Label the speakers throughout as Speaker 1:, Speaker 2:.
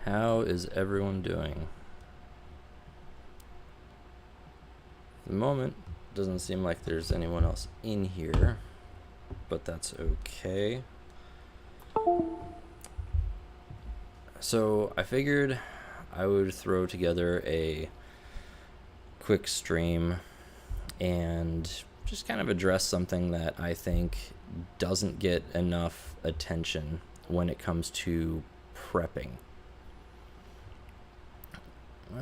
Speaker 1: How is everyone doing? At the moment, doesn't seem like there's anyone else in here, but that's okay. So I figured I would throw together a quick stream and just kind of address something that I think doesn't get enough attention when it comes to prepping.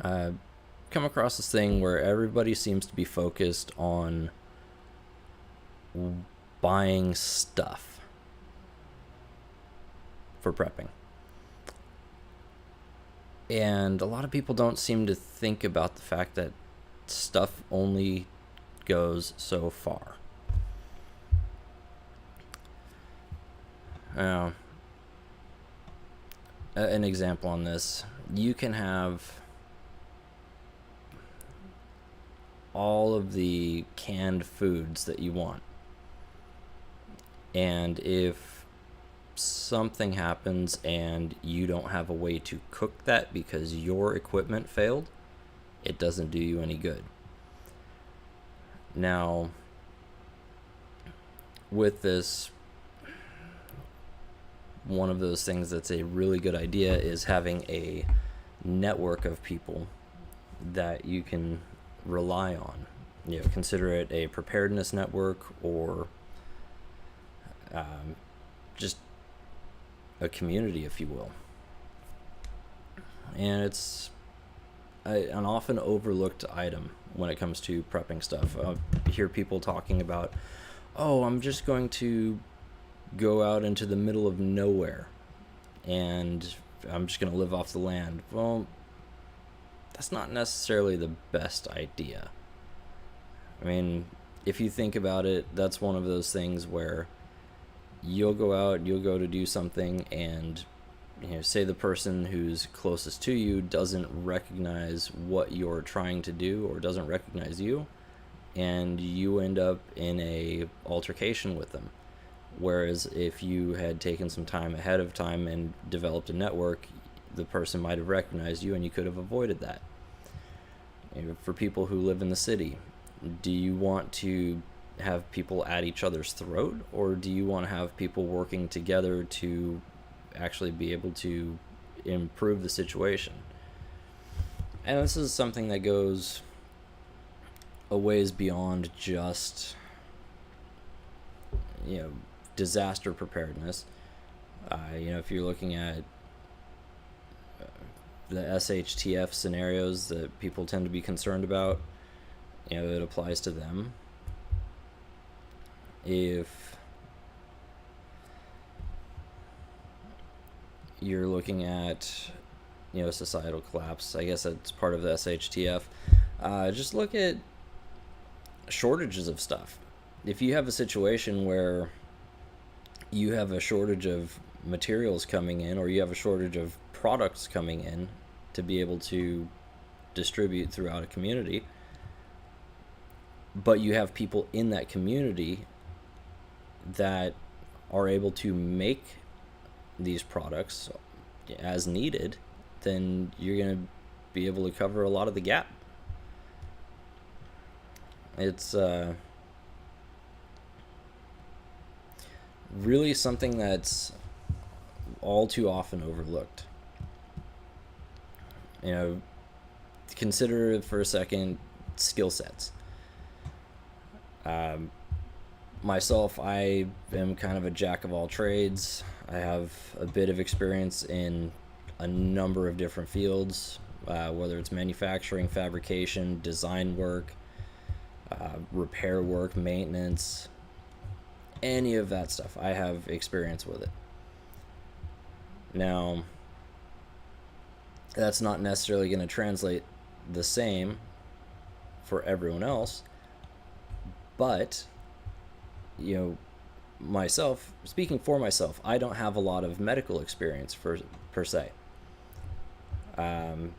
Speaker 1: Come across this thing where everybody seems to be focused on buying stuff for prepping. And a lot of people don't seem to think about the fact that stuff only goes so far. An example on this, you can have all of the canned foods that you want. And if something happens and you don't have a way to cook that because your equipment failed, it doesn't do you any good. Now, with this, one of those things that's a really good idea is having a network of people that you can rely on. Consider it a preparedness network or just a community, if you will. And it's an often overlooked item when it comes to prepping stuff. I hear people talking about, I'm just going to go out into the middle of nowhere and I'm just going to live off the land. Well, that's not necessarily the best idea. I mean, if you think about it, that's one of those things where you'll go out, you'll go to do something, and say the person who's closest to you doesn't recognize what you're trying to do or doesn't recognize you, and you end up in a altercation with them. Whereas if you had taken some time ahead of time and developed a network, the person might have recognized you and you could have avoided that. For people who live in the city, do you want to have people at each other's throat, or do you want to have people working together to actually be able to improve the situation? And this is something that goes a ways beyond just disaster preparedness. If you're looking at the SHTF scenarios that people tend to be concerned about, it applies to them. If you're looking at societal collapse, I guess that's part of the SHTF. Just look at shortages of stuff. If you have a situation where you have a shortage of materials coming in, or you have a shortage of products coming in to be able to distribute throughout a community, but you have people in that community that are able to make these products as needed, then you're going to be able to cover a lot of the gap. It's really something that's all too often overlooked. Consider for a second skill sets. Myself, I am kind of a jack of all trades. I have a bit of experience in a number of different fields, whether it's manufacturing, fabrication, design work, repair work, maintenance, any of that stuff. I have experience with it. Now, that's not necessarily going to translate the same for everyone else, but myself, speaking for myself, I don't have a lot of medical experience per se. And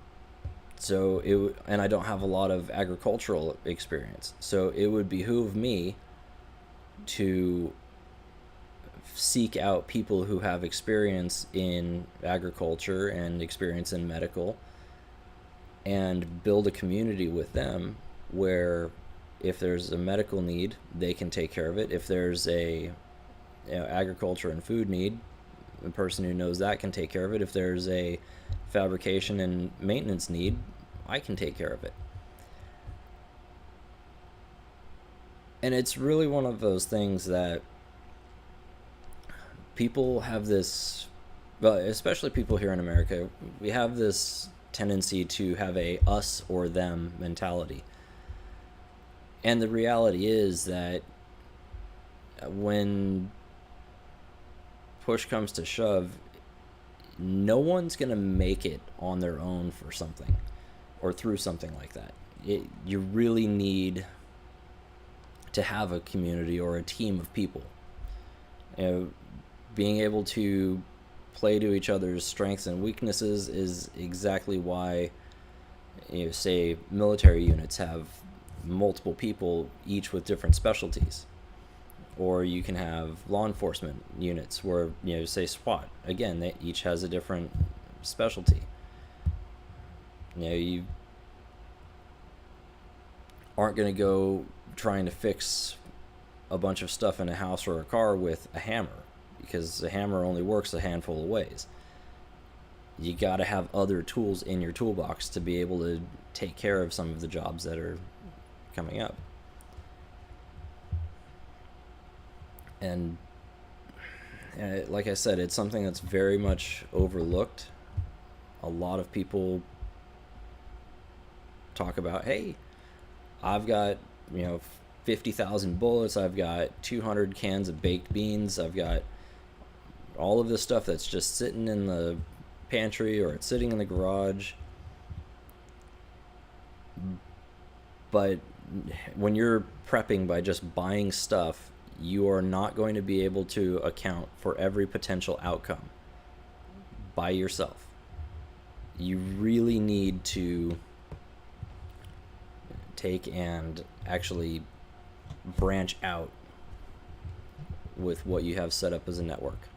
Speaker 1: I don't have a lot of agricultural experience. So it would behoove me to seek out people who have experience in agriculture and experience in medical and build a community with them where if there's a medical need, they can take care of it. If there's a agriculture and food need, the person who knows that can take care of it. If there's a fabrication and maintenance need, I can take care of it. And it's really one of those things that people have this, well, especially people here in America, we have this tendency to have a us or them mentality. And the reality is that when push comes to shove, no one's going to make it on their own for something or through something like that. You really need to have a community or a team of people. Being able to play to each other's strengths and weaknesses is exactly why, say, military units have multiple people, each with different specialties. Or you can have law enforcement units where, say SWAT, again, they each has a different specialty. You aren't going to go trying to fix a bunch of stuff in a house or a car with a hammer, because a hammer only works a handful of ways. You got to have other tools in your toolbox to be able to take care of some of the jobs that are coming up. And like I said, it's something that's very much overlooked. A lot of people talk about, hey, I've got 50,000 bullets, I've got 200 cans of baked beans, I've got all of this stuff that's just sitting in the pantry or it's sitting in the garage. But when you're prepping by just buying stuff, you are not going to be able to account for every potential outcome by yourself. You really need to take and actually branch out with what you have set up as a network.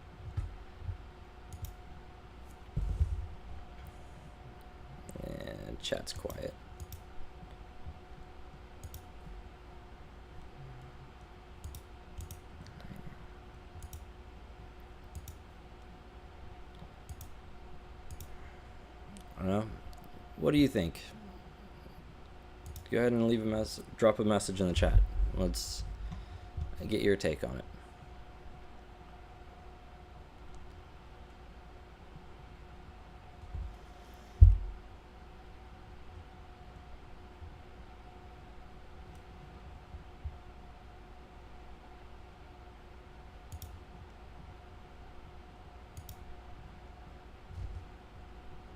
Speaker 1: And chat's quiet. I don't know. What do you think? Go ahead and leave a message, drop a message in the chat. Let's get your take on it.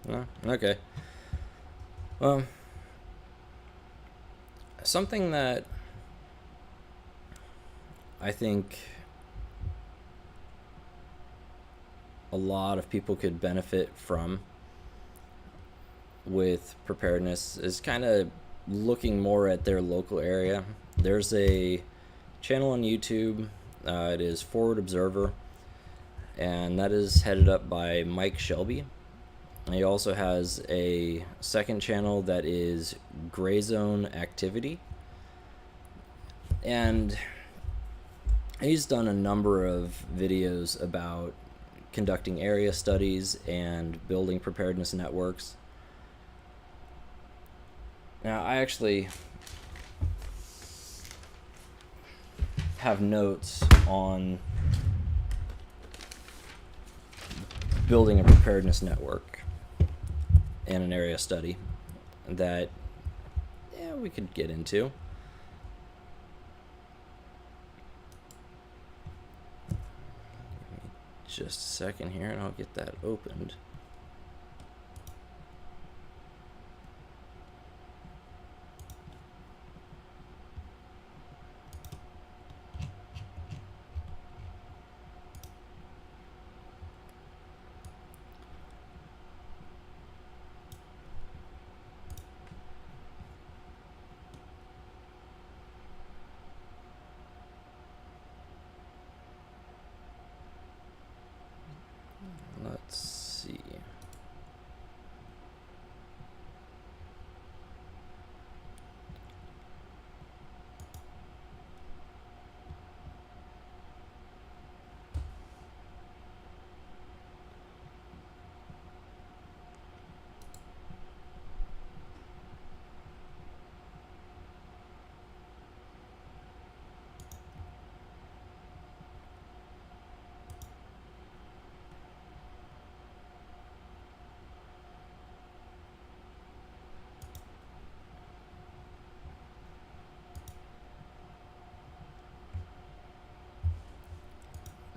Speaker 1: No? Okay. Something that I think a lot of people could benefit from with preparedness is kind of looking more at their local area. There's a channel on YouTube. It is Forward Observer, and that is headed up by Mike Shelby. And he also has a second channel that is Gray Zone Activity. And he's done a number of videos about conducting area studies and building preparedness networks. Now, I actually have notes on building a preparedness network in an area study that we could get into. Give me just a second here and I'll get that opened.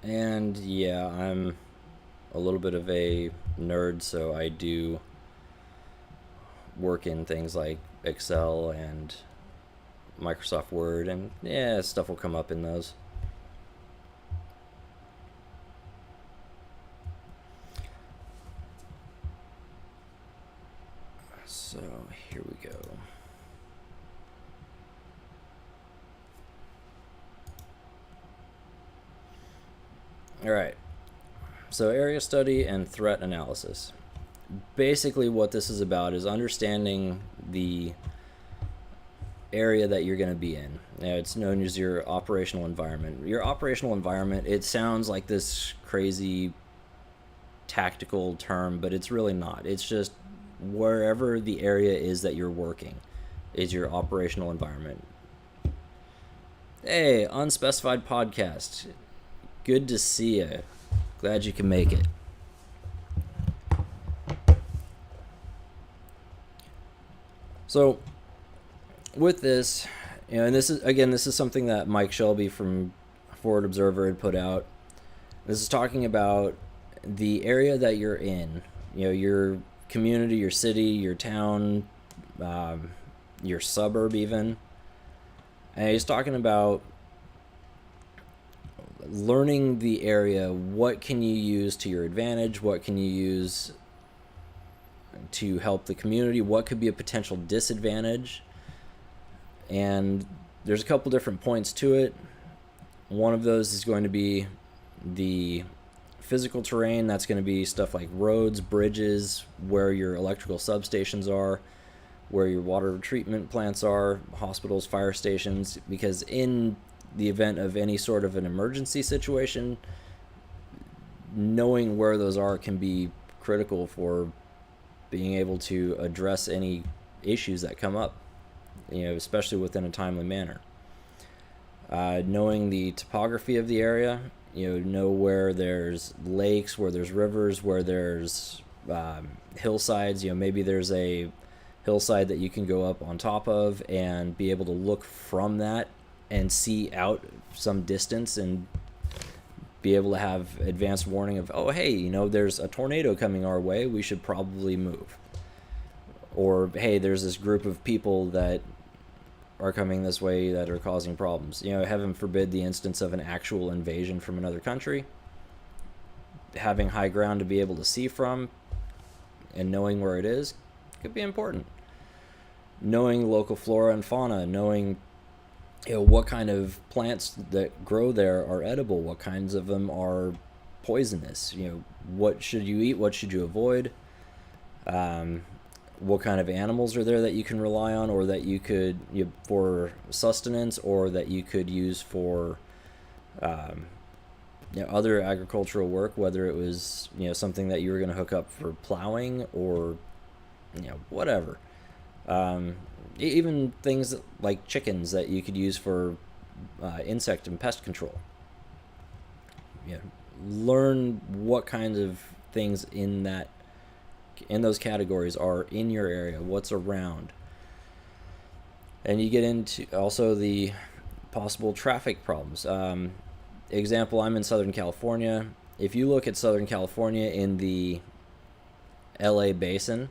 Speaker 1: And yeah, I'm a little bit of a nerd, so I do work in things like Excel and Microsoft Word, and yeah, stuff will come up in those. So here we go. All right. So area study and threat analysis. Basically what this is about is understanding the area that you're going to be in. It's known as your operational environment. Your operational environment, it sounds like this crazy tactical term, but it's really not. It's just wherever the area is that you're working is your operational environment. Hey, unspecified podcast. Good to see you. Glad you can make it. So, with this, and this is something that Mike Shelby from Forward Observer had put out. This is talking about the area that you're in, your community, your city, your town, your suburb even. And he's talking about learning the area. What can you use to your advantage? What can you use to help the community? What could be a potential disadvantage? And there's a couple different points to it. One of those is going to be the physical terrain. That's going to be stuff like roads, bridges, where your electrical substations are, where your water treatment plants are, hospitals, fire stations, because in the event of any sort of an emergency situation, knowing where those are can be critical for being able to address any issues that come up, especially within a timely manner. Knowing the topography of the area, know where there's lakes, where there's rivers, where there's hillsides. Maybe there's a hillside that you can go up on top of and be able to look from that and see out some distance and be able to have advanced warning of, oh, hey, there's a tornado coming our way, we should probably move. Or, hey, there's this group of people that are coming this way that are causing problems. Heaven forbid the instance of an actual invasion from another country. Having high ground to be able to see from and knowing where it is could be important. Knowing local flora and fauna, knowing what kind of plants that grow there are edible, what kinds of them are poisonous, what should you eat, what should you avoid, what kind of animals are there that you can rely on, or that you could for sustenance, or that you could use for other agricultural work, whether it was something that you were going to hook up for plowing or whatever. Even things like chickens that you could use for insect and pest control. Learn what kinds of things in those categories are in your area, what's around. And you get into also the possible traffic problems. Example, I'm in Southern California. If you look at Southern California in the LA basin,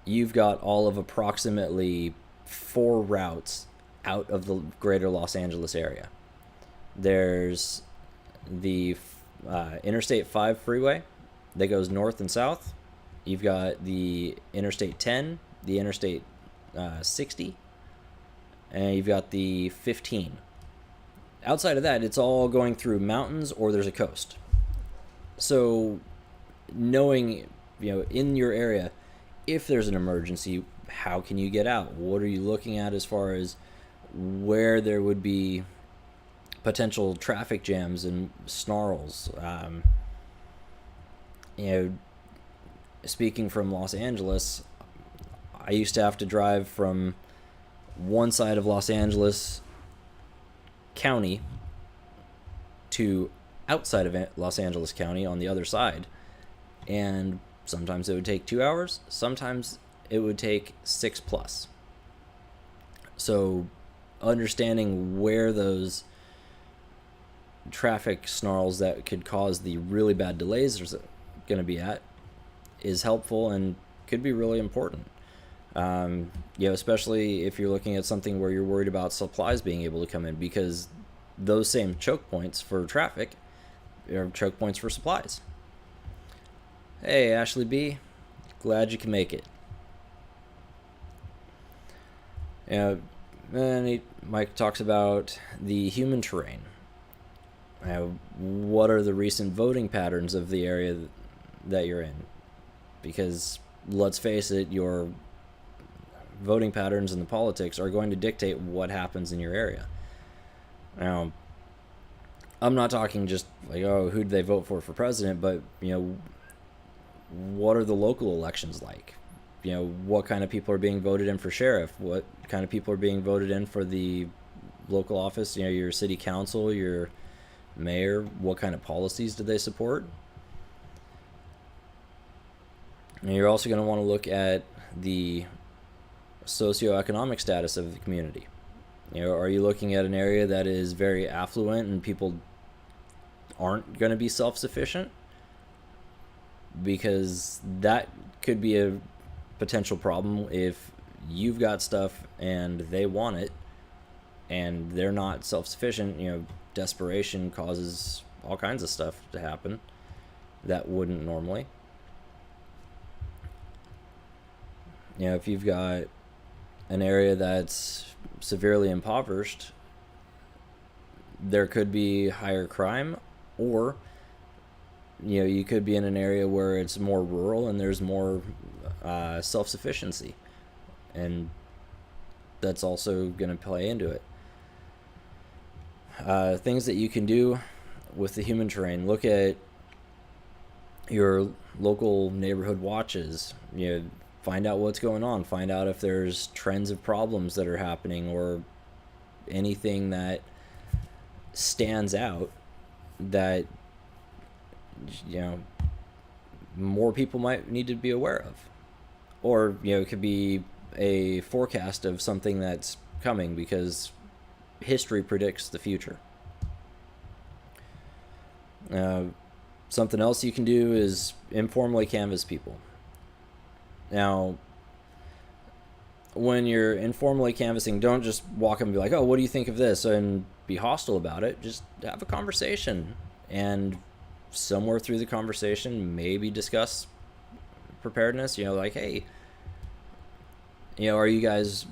Speaker 1: you've got all of approximately 4 routes out of the greater Los Angeles area. There's the Interstate 5 freeway that goes north and south. You've got the Interstate 10, the Interstate 60, and you've got the 15. Outside of that, it's all going through mountains or there's a coast. So knowing, in your area, if there's an emergency, how can you get out? What are you looking at as far as where there would be potential traffic jams and snarls? Speaking from Los Angeles, I used to have to drive from one side of Los Angeles County to outside of Los Angeles County on the other side. And sometimes it would take 2 hours. Sometimes it would take 6+. So understanding where those traffic snarls that could cause the really bad delays there's going to be at is helpful and could be really important. Especially if you're looking at something where you're worried about supplies being able to come in, because those same choke points for traffic are choke points for supplies. Hey, Ashley B, glad you can make it. And Mike talks about the human terrain. What are the recent voting patterns of the area that you're in? Because let's face it, your voting patterns and the politics are going to dictate what happens in your area. Now, I'm not talking just like, oh, who did they vote for president, but, what are the local elections like? What kind of people are being voted in for sheriff? What kind of people are being voted in for the local office? Your city council, your mayor, what kind of policies do they support? And you're also going to want to look at the socioeconomic status of the community. Are you looking at an area that is very affluent and people aren't going to be self-sufficient? Because that could be a potential problem if you've got stuff and they want it and they're not self-sufficient. Desperation causes all kinds of stuff to happen that wouldn't normally. If you've got an area that's severely impoverished, there could be higher crime, or you could be in an area where it's more rural and there's more self-sufficiency, and that's also going to play into it. Things that you can do with the human terrain: look at your local neighborhood watches. Find out what's going on. Find out if there's trends of problems that are happening or anything that stands out that more people might need to be aware of. Or it could be a forecast of something that's coming, because history predicts the future. Something else you can do is informally canvass people. Now, when you're informally canvassing, don't just walk up and be like, oh, what do you think of this? And be hostile about it. Just have a conversation. And somewhere through the conversation, maybe discuss preparedness. Like, hey, are you guys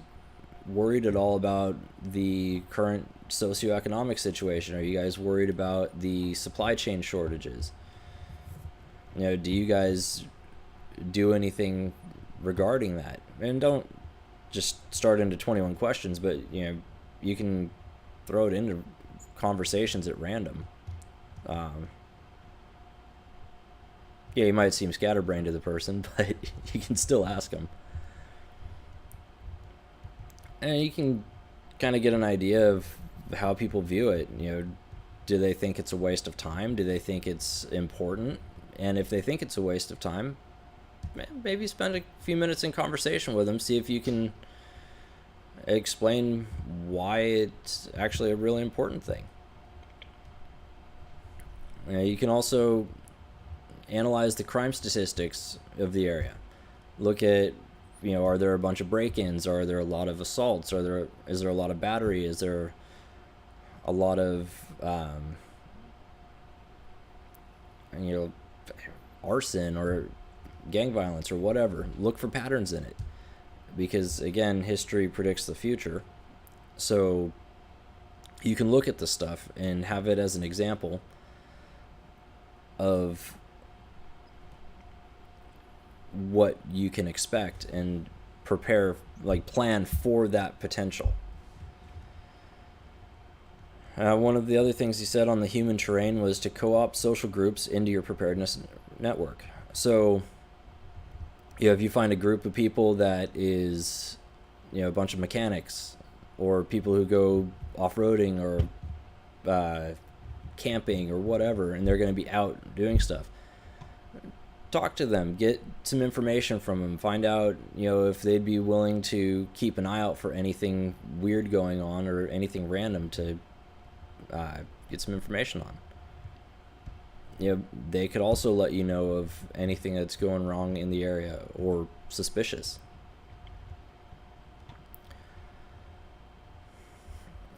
Speaker 1: worried at all about the current socioeconomic situation? Are you guys worried about the supply chain shortages? Do you guys do anything regarding that? And don't just start into 21 questions, but you can throw it into conversations at random. You might seem scatterbrained to the person, but you can still ask them, and you can kind of get an idea of how people view it. Do they think it's a waste of time? Do they think it's important? And if they think it's a waste of time, maybe spend a few minutes in conversation with them. See if you can explain why it's actually a really important thing. You can also analyze the crime statistics of the area. Look at, are there a bunch of break-ins? Are there a lot of assaults? Is there a lot of battery? Is there a lot of arson or gang violence or whatever? Look for patterns in it, because again, history predicts the future. So you can look at the stuff and have it as an example of what you can expect and prepare, plan for that potential. One of the other things he said on the human terrain was to co-opt social groups into your preparedness network. So if you find a group of people that is a bunch of mechanics or people who go off-roading or camping or whatever, and they're going to be out doing stuff, talk to them, get some information from them, find out if they'd be willing to keep an eye out for anything weird going on or anything random to get some information on. They could also let you know of anything that's going wrong in the area or suspicious.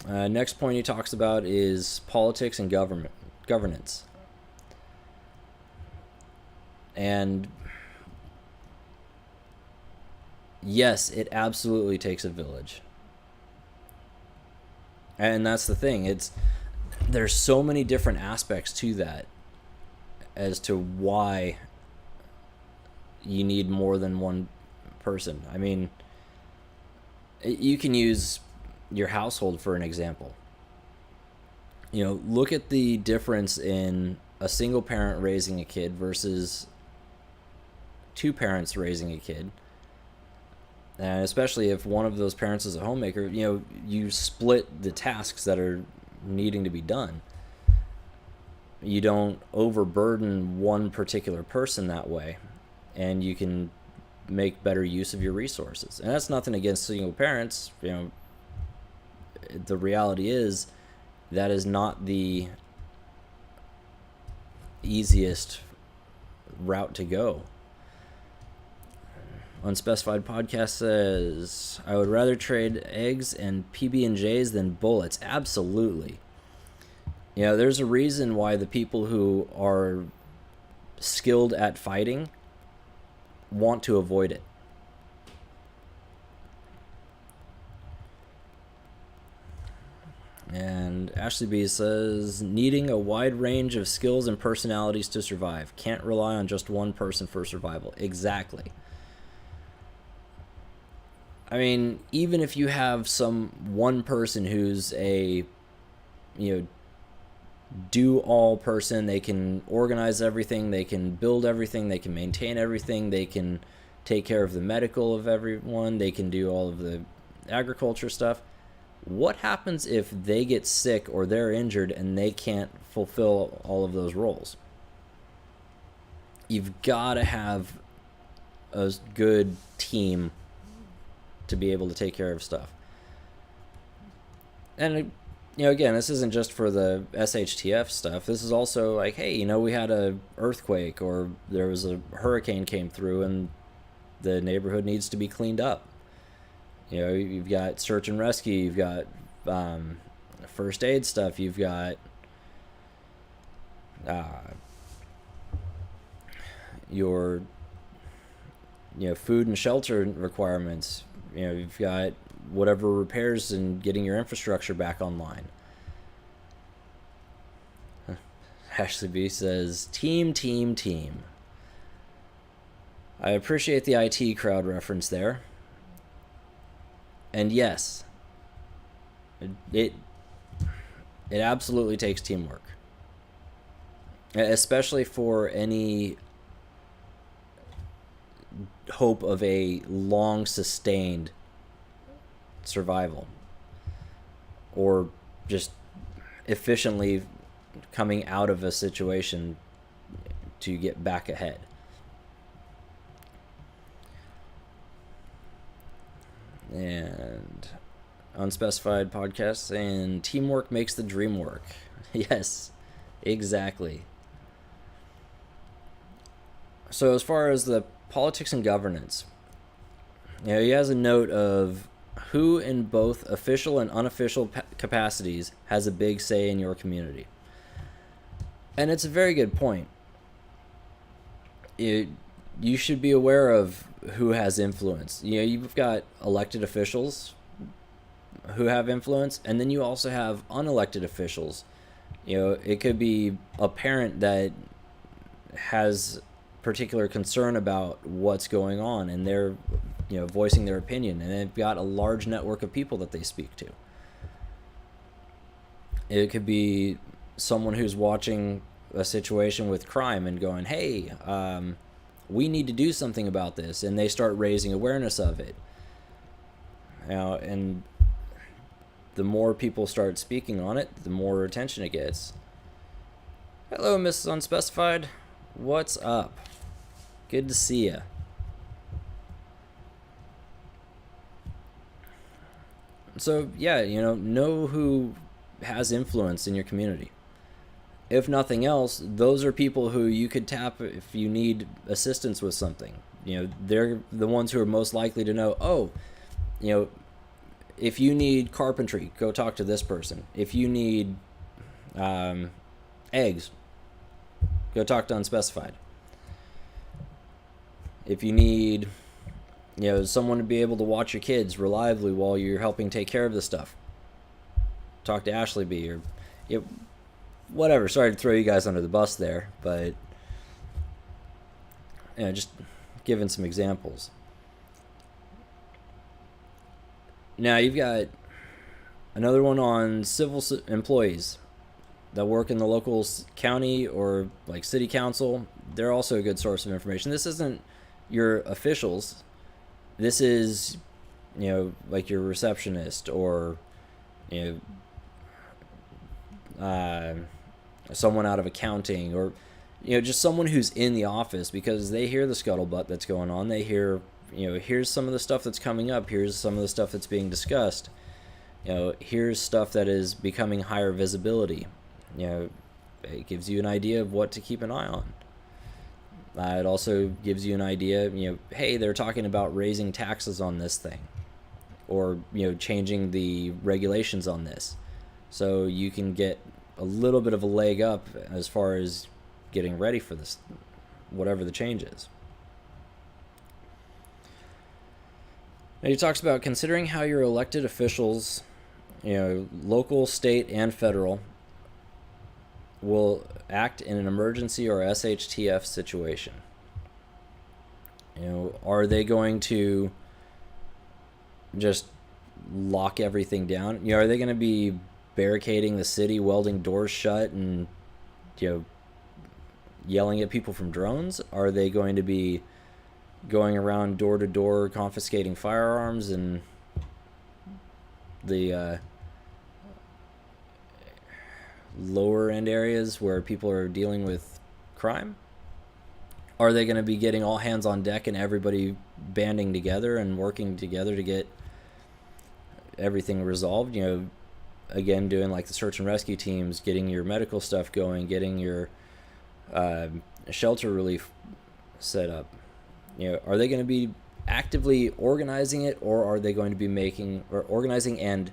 Speaker 1: Next point he talks about is politics and governance. And yes, it absolutely takes a village. And that's the thing. There's so many different aspects to that as to why you need more than one person. I mean, you can use your household for an example. Look at the difference in a single parent raising a kid versus two parents raising a kid. And especially if one of those parents is a homemaker, you split the tasks that are needing to be done. You don't overburden one particular person that way, and you can make better use of your resources. And that's nothing against single parents. The reality is that is not the easiest route to go. Unspecified Podcast says, I would rather trade eggs and PB&Js than bullets. Absolutely. There's a reason why the people who are skilled at fighting want to avoid it. And Ashley B says, needing a wide range of skills and personalities to survive. Can't rely on just one person for survival. Exactly. I mean, even if you have one person who's a, do-all person, they can organize everything, they can build everything, they can maintain everything, they can take care of the medical of everyone, they can do all of the agriculture stuff. What happens if they get sick or they're injured and they can't fulfill all of those roles? You've got to have a good team to be able to take care of stuff. And again, this isn't just for the SHTF stuff. This is also like, hey, we had a earthquake or there was a hurricane came through and the neighborhood needs to be cleaned up. You've got search and rescue, you've got first aid stuff, you've got your food and shelter requirements. You've got whatever repairs and getting your infrastructure back online. Ashley B says, team. I appreciate the IT crowd reference there. And yes, it absolutely takes teamwork. Especially for any hope of a long sustained survival or just efficiently coming out of a situation to get back ahead. And Unspecified Podcast saying teamwork makes the dream work. Yes, exactly. So as far as the politics and governance, he has a note of who in both official and unofficial capacities has a big say in your community. And it's a very good point. You should be aware of who has influence. You've got elected officials who have influence, and then you also have unelected officials. It could be a parent that has particular concern about what's going on, and they're voicing their opinion, and they've got a large network of people that they speak to. It could be someone who's watching a situation with crime and going, hey, we need to do something about this, and they start raising awareness of it. And the more people start speaking on it, the more attention it gets. Hello, Mrs. Unspecified. What's up? Good to see ya. So, yeah, know who has influence in your community. if nothing else, those are people who you could tap if you need assistance with something. They're the ones who are most likely to know, oh, you know, if you need carpentry, go talk to this person. If you need eggs, go talk to Unspecified. If you need, someone to be able to watch your kids reliably while you're helping take care of this stuff, talk to Ashley B, or whatever. Sorry to throw you guys under the bus there, but just giving some examples. Now you've got another one on civil employees that work in the local county or like city council. They're also a good source of information. This isn't your officials. This is, like your receptionist or, someone out of accounting, or, just someone who's in the office, because they hear the scuttlebutt that's going on. They hear, here's some of the stuff that's coming up. Here's some of the stuff that's being discussed. Here's stuff that is becoming higher visibility. It gives you an idea of what to keep an eye on. It also gives you an idea, hey, they're talking about raising taxes on this thing, or, changing the regulations on this. So you can get a little bit of a leg up as far as getting ready for this, whatever the change is. Now he talks about considering how your elected officials, local, state, and federal, will act in an emergency or SHTF situation. Are they going to just lock everything down? Are they going to be barricading the city, welding doors shut, and yelling at people from drones? Are they going to be going around door to door confiscating firearms and the lower end areas where people are dealing with crime? Are they going to be getting all hands on deck and everybody banding together and working together to get everything resolved? Again, doing like the search and rescue teams, getting your medical stuff going, getting your shelter relief set up. Are they going to be actively organizing it, or are they going to be organizing and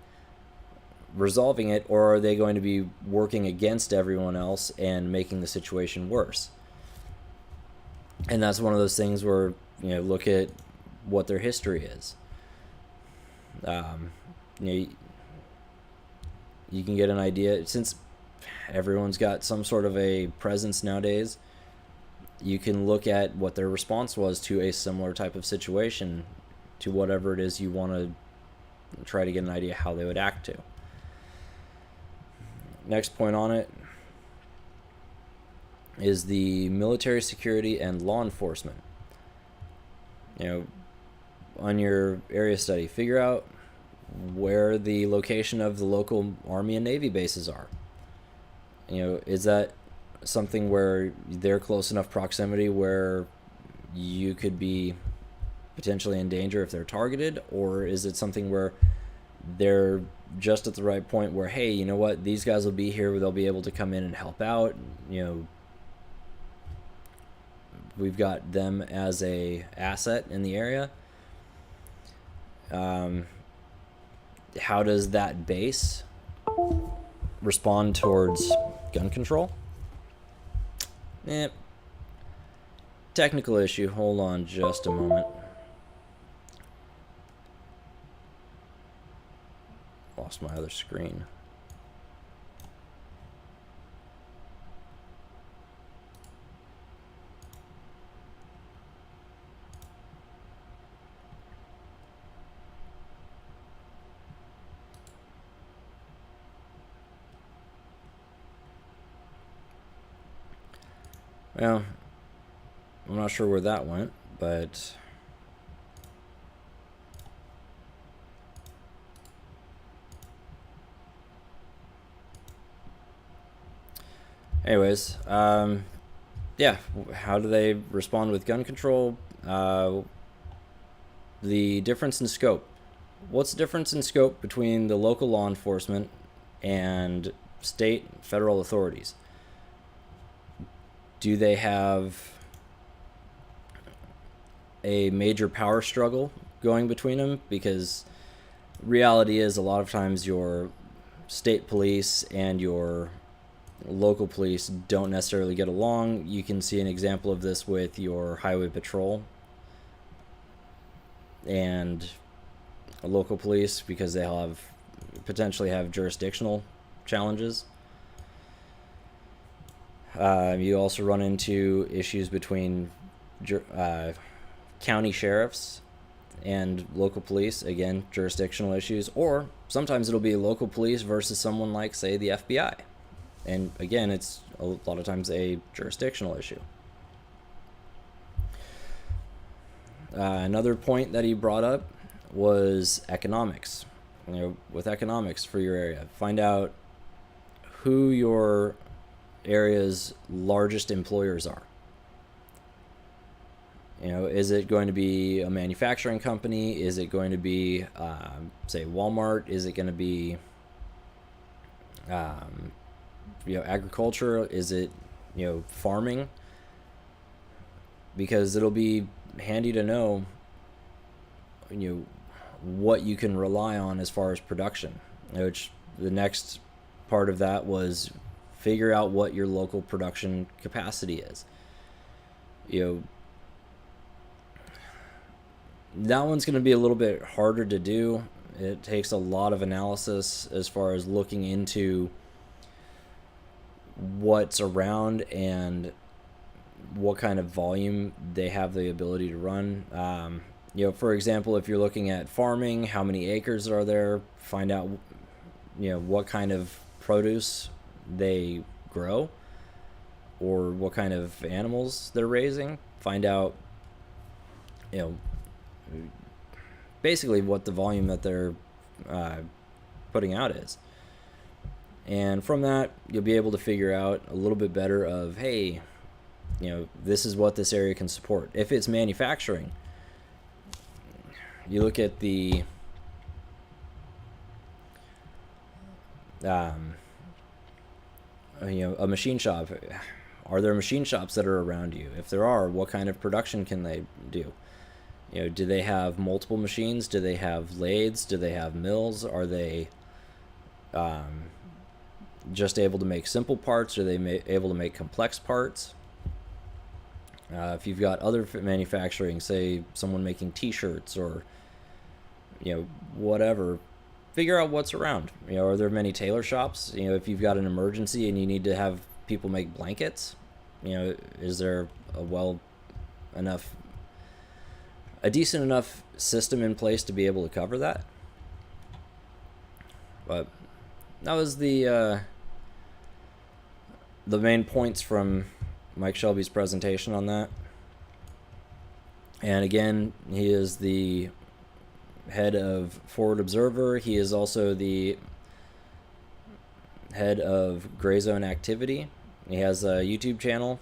Speaker 1: resolving it, or are they going to be working against everyone else and making the situation worse? And that's one of those things where, look at what their history is. You can get an idea, since everyone's got some sort of a presence nowadays. You can look at what their response was to a similar type of situation, to whatever it is you want to try to get an idea how they would act to. Next point on it is the military, security, and law enforcement. On your area study, figure out where the location of the local Army and Navy bases are. Is that something where they're close enough proximity where you could be potentially in danger if they're targeted, or is it something where they're just at the right point where, hey, you know what, these guys will be here, they'll be able to come in and help out, we've got them as a asset in the area. How does that base respond towards gun control? Technical issue. Hold on just a moment. Lost my other screen. Well, I'm not sure where that went, but anyways, yeah, how do they respond with gun control? The difference in scope. What's the difference in scope between the local law enforcement and state, federal authorities? do they have a major power struggle going between them? Because reality is, a lot of times your state police and your local police don't necessarily get along. You can see an example of this with your highway patrol and local police, because they potentially have jurisdictional challenges. You also run into issues between county sheriffs and local police, again, jurisdictional issues, or sometimes it'll be local police versus someone like, say, the FBI. And again, it's a lot of times a jurisdictional issue. Another point that he brought up was economics. With economics for your area, find out who your area's largest employers are. Is it going to be a manufacturing company? Is it going to be, say, Walmart? Is it going to be, agriculture? Is it, farming? Because it'll be handy to know, what you can rely on as far as production. Which the next part of that was figure out what your local production capacity is. That one's going to be a little bit harder to do. It takes a lot of analysis as far as looking into what's around and what kind of volume they have the ability to run. For example, if you're looking at farming, how many acres are there? Find out, what kind of produce they grow or what kind of animals they're raising. Find out, basically what the volume that they're putting out is. And from that, you'll be able to figure out a little bit better of, hey, this is what this area can support. If it's manufacturing, you look at the a machine shop. Are there machine shops that are around you? If there are, what kind of production can they do? Do they have multiple machines? Do they have lathes? Do they have mills? Are they just able to make simple parts? Are they able to make complex parts? If you've got other manufacturing, say someone making T-shirts or whatever, figure out what's around. Are there many tailor shops? If you've got an emergency and you need to have people make blankets, is there a decent enough system in place to be able to cover that? But that was the main points from Mike Shelby's presentation on that. And again, he is the head of Forward Observer. He is also the head of Gray Zone Activity. He has a YouTube channel,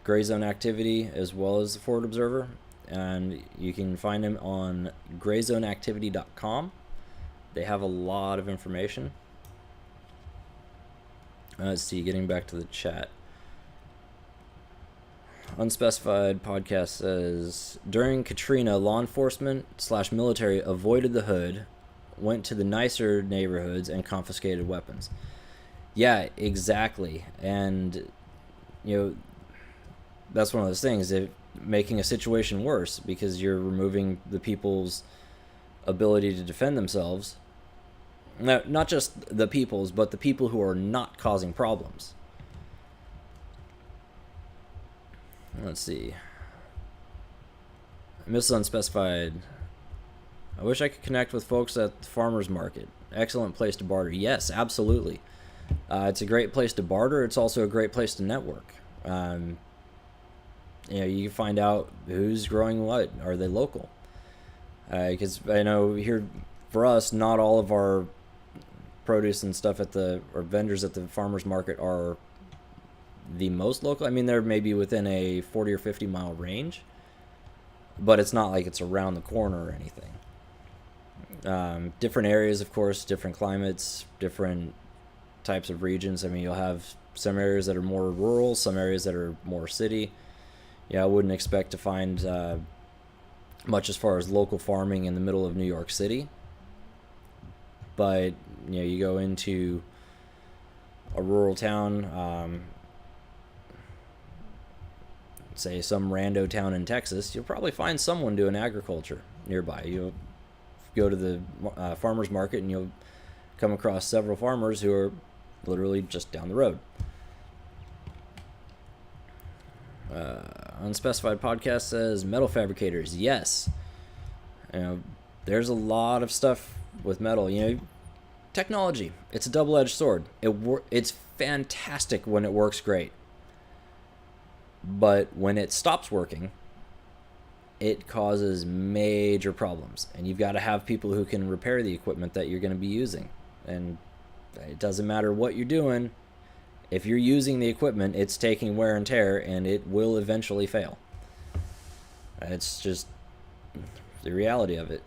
Speaker 1: Gray Zone Activity, as well as the Forward Observer. And you can find him on grayzoneactivity.com. They have a lot of information. Let's see, getting back to the chat. Unspecified podcast says, during Katrina, law enforcement / military avoided the hood, went to the nicer neighborhoods, and confiscated weapons. Yeah, exactly. And, that's one of those things, making a situation worse because you're removing the people's ability to defend themselves. Now, not just the people's, but the people who are not causing problems. Let's see. Mrs. Unspecified. I wish I could connect with folks at the farmer's market. Excellent place to barter. Yes, absolutely. It's a great place to barter. It's also a great place to network. You can find out who's growing what. Are they local? Because I know here, for us, not all of our produce and stuff or vendors at the farmer's market are the most local. I mean, they're maybe within a 40 or 50 mile range, but it's not like it's around the corner or anything. Different areas, of course, different climates, different types of regions. I mean, you'll have some areas that are more rural, some areas that are more city. Yeah, I wouldn't expect to find much as far as local farming in the middle of New York City. But, you go into a rural town, say some rando town in Texas, you'll probably find someone doing agriculture nearby. You'll go to the farmer's market and you'll come across several farmers who are literally just down the road. Unspecified podcast says metal fabricators. Yes, there's a lot of stuff with metal. Technology. It's a double-edged sword. It's fantastic when it works great, but when it stops working, it causes major problems, and you've got to have people who can repair the equipment that you're going to be using. And it doesn't matter what you're doing. If you're using the equipment, it's taking wear and tear, and it will eventually fail. It's just the reality of it.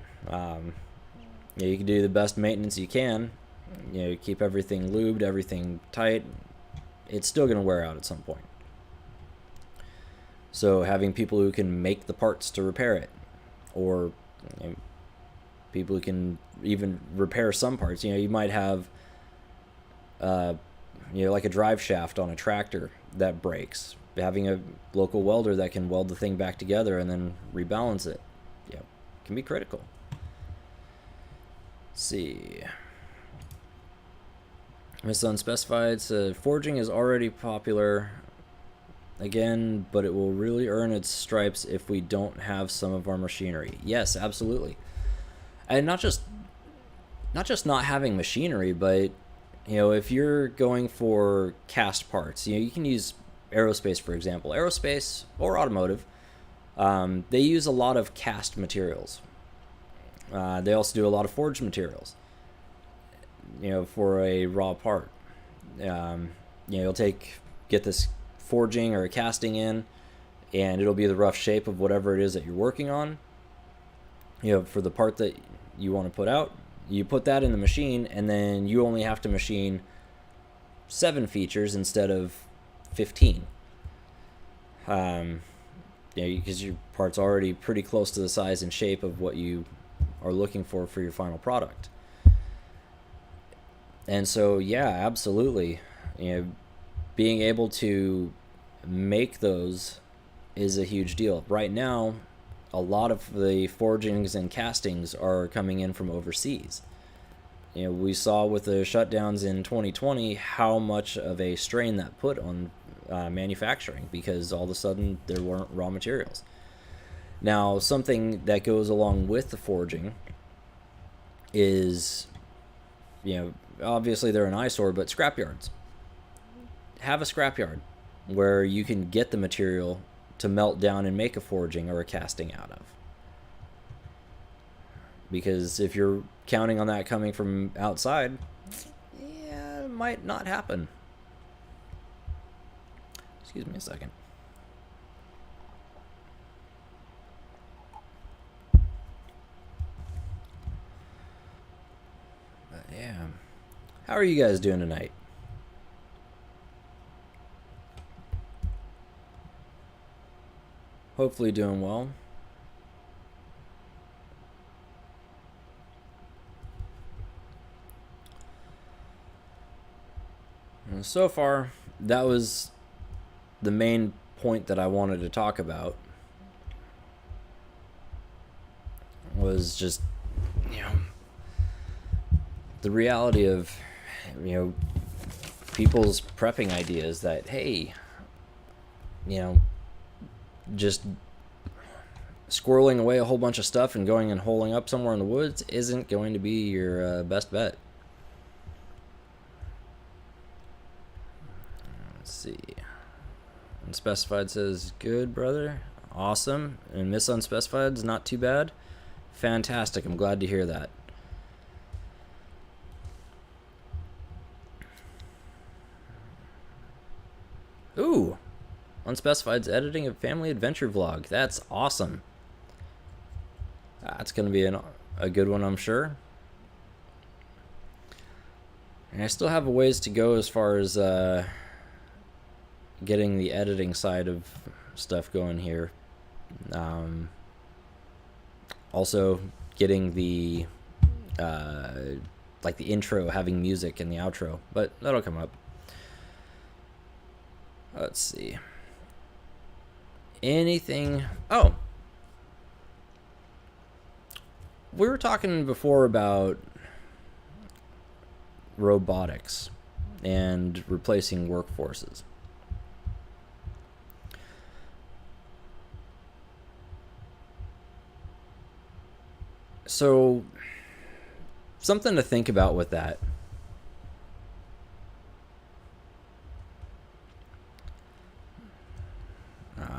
Speaker 1: You can do the best maintenance you can. Keep everything lubed, everything tight. It's still going to wear out at some point. So having people who can make the parts to repair it, or people who can even repair some parts. You might have like a drive shaft on a tractor that breaks. Having a local welder that can weld the thing back together and then rebalance it, can be critical. Let's see. Miss Unspecified said, forging is already popular again, but it will really earn its stripes if we don't have some of our machinery. Yes, absolutely. And not just not having machinery, but if you're going for cast parts, you can use aerospace, for example. Aerospace or automotive, they use a lot of cast materials. They also do a lot of forged materials, for a raw part. You'll get this forging or a casting in, and it'll be the rough shape of whatever it is that you're working on. For the part that you want to put out, you put that in the machine, and then you only have to machine 7 features instead of 15. Because your part's already pretty close to the size and shape of what you are looking for your final product. And so, yeah, absolutely. Being able to make those is a huge deal. Right now, a lot of the forgings and castings are coming in from overseas. We saw with the shutdowns in 2020 how much of a strain that put on manufacturing, because all of a sudden there weren't raw materials. Now, something that goes along with the forging is, obviously they're an eyesore, but scrapyards. Have a scrapyard where you can get the material to melt down and make a forging or a casting out of. Because if you're counting on that coming from outside, it might not happen. Excuse me a second. But yeah. How are you guys doing tonight? Hopefully doing well. And so far, that was the main point that I wanted to talk about. Was just, the reality of, people's prepping ideas that, hey, just squirreling away a whole bunch of stuff and going and holing up somewhere in the woods isn't going to be your best bet. Let's see. Unspecified says, good, brother. Awesome. And Miss Unspecified is not too bad. Fantastic. I'm glad to hear that. Ooh. Unspecified's editing a family adventure vlog. That's awesome. That's going to be a good one, I'm sure. And I still have a ways to go as far as getting the editing side of stuff going here. Also getting the like the intro having music and the outro, but that'll come up. Let's see. Anything? Oh, we were talking before about robotics and replacing workforces. So, something to think about with that.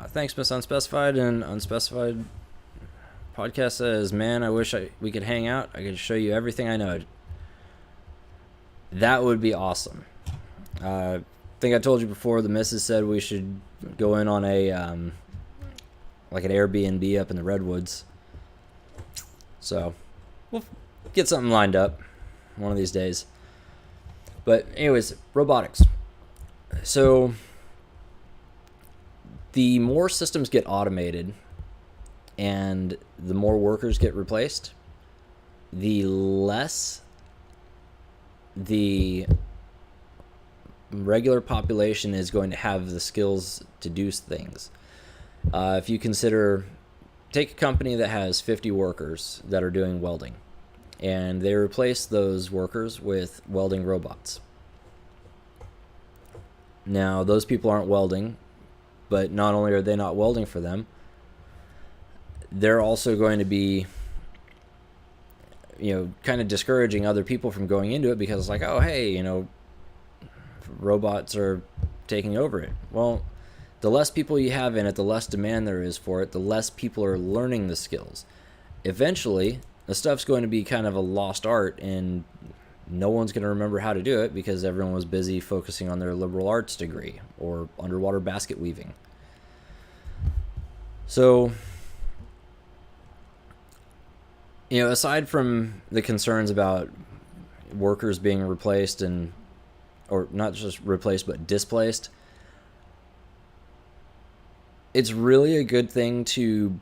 Speaker 1: Thanks, Miss Unspecified. And Unspecified podcast says, man, I wish we could hang out. I could show you everything I know. That would be awesome. I think I told you before, the missus said we should go in on a like an Airbnb up in the Redwoods. So we'll get something lined up one of these days. But anyways, robotics. So the more systems get automated and the more workers get replaced, the less the regular population is going to have the skills to do things. If you consider, take a company that has 50 workers that are doing welding, and they replace those workers with welding robots. Now, those people aren't welding, but not only are they not welding for them, they're also going to be, kind of discouraging other people from going into it because it's like, oh, hey, robots are taking over it. Well, the less people you have in it, the less demand there is for it, the less people are learning the skills. Eventually, the stuff's going to be kind of a lost art, and no one's going to remember how to do it because everyone was busy focusing on their liberal arts degree or underwater basket weaving. So, aside from the concerns about workers being replaced or not just replaced, but displaced, it's really a good thing to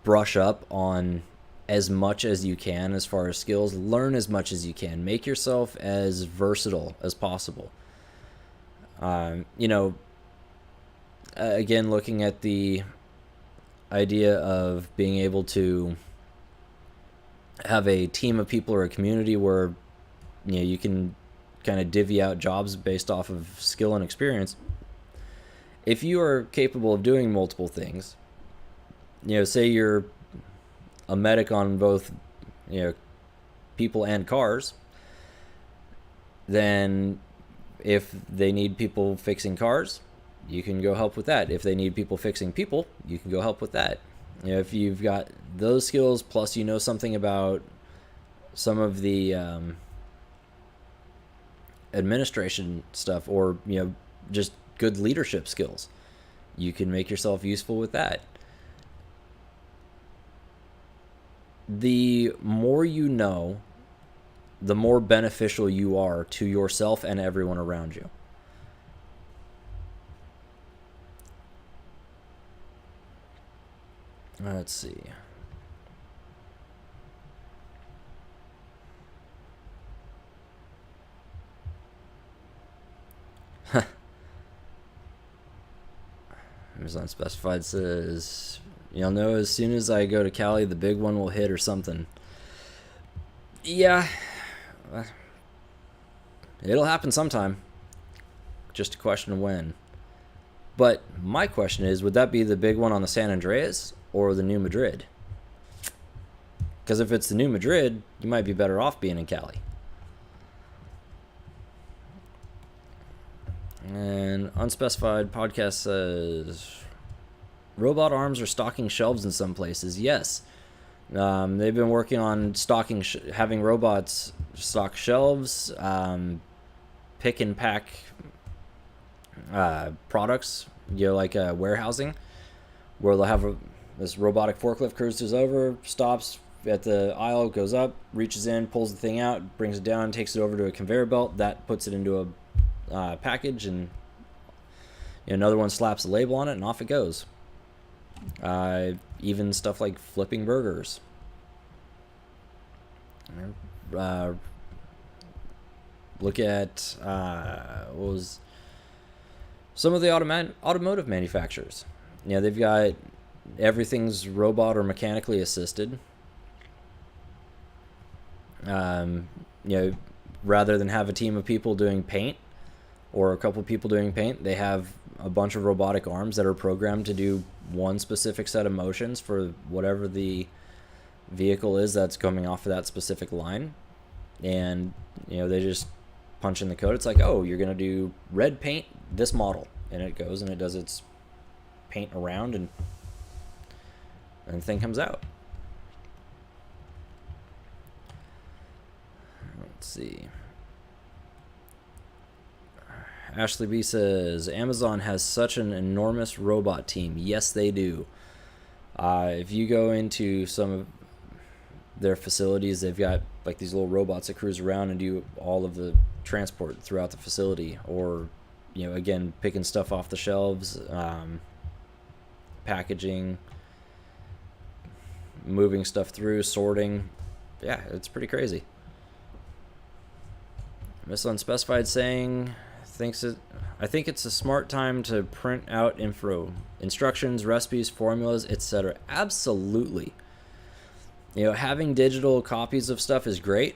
Speaker 1: brush up on as much as you can as far as skills. Learn as much as you can. Make yourself as versatile as possible. Again, looking at the idea of being able to have a team of people or a community where you can kind of divvy out jobs based off of skill and experience. If you are capable of doing multiple things, say you're a medic on both, people and cars, then if they need people fixing cars, you can go help with that. If they need people fixing people, you can go help with that. If you've got those skills, plus something about some of the administration stuff, or just good leadership skills, you can make yourself useful with that. The more you know, the more beneficial you are to yourself and everyone around you. Let's see. Amazon Specified says, you'll know as soon as I go to Cali, the big one will hit or something. Yeah. It'll happen sometime. Just a question of when. But my question is, would that be the big one on the San Andreas or the New Madrid? Because if it's the New Madrid, you might be better off being in Cali. And Unspecified Podcast says, robot arms are stocking shelves in some places. Yes. They've been working on having robots stock shelves, pick and pack products, like warehousing, where they'll have this robotic forklift cruises over, stops, at the aisle, goes up, reaches in, pulls the thing out, brings it down, takes it over to a conveyor belt. That puts it into a package, and another one slaps a label on it, and off it goes. Even stuff like flipping burgers. Look at what was some of the automotive manufacturers. They've got everything's robot or mechanically assisted. Rather than have a team of people doing paint or a couple people doing paint, they have a bunch of robotic arms that are programmed to do one specific set of motions for whatever the vehicle is that's coming off of that specific line. And they just punch in the code. It's like, oh, you're gonna do red paint this model, and it goes and it does its paint around, and the thing comes out. Let's see. Ashley B says, Amazon has such an enormous robot team. Yes, they do. If you go into some of their facilities, they've got like these little robots that cruise around and do all of the transport throughout the facility, or again, picking stuff off the shelves, packaging, moving stuff through, sorting. Yeah, it's pretty crazy. Miss Unspecified saying, I think it's a smart time to print out instructions, recipes, formulas, etc. Absolutely. Having digital copies of stuff is great,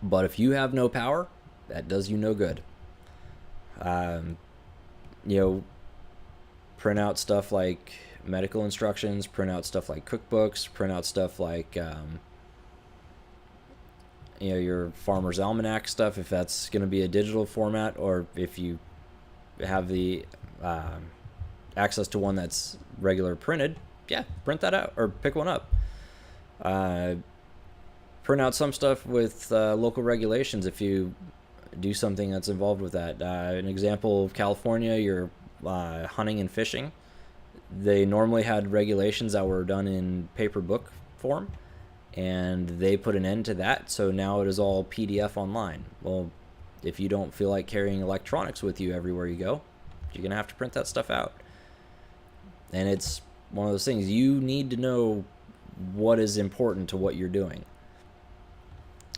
Speaker 1: but if you have no power, that does you no good. Print out stuff like medical instructions, print out stuff like cookbooks, print out stuff like your farmer's almanac stuff, if that's going to be a digital format, or if you have the access to one that's regular printed, yeah, print that out or pick one up. Print out some stuff with local regulations if you do something that's involved with that. An example of California, you're hunting and fishing. They normally had regulations that were done in paper book form, and they put an end to that, so now it is all PDF online. Well, if you don't feel like carrying electronics with you everywhere you go, you're going to have to print that stuff out. And it's one of those things, you need to know what is important to what you're doing,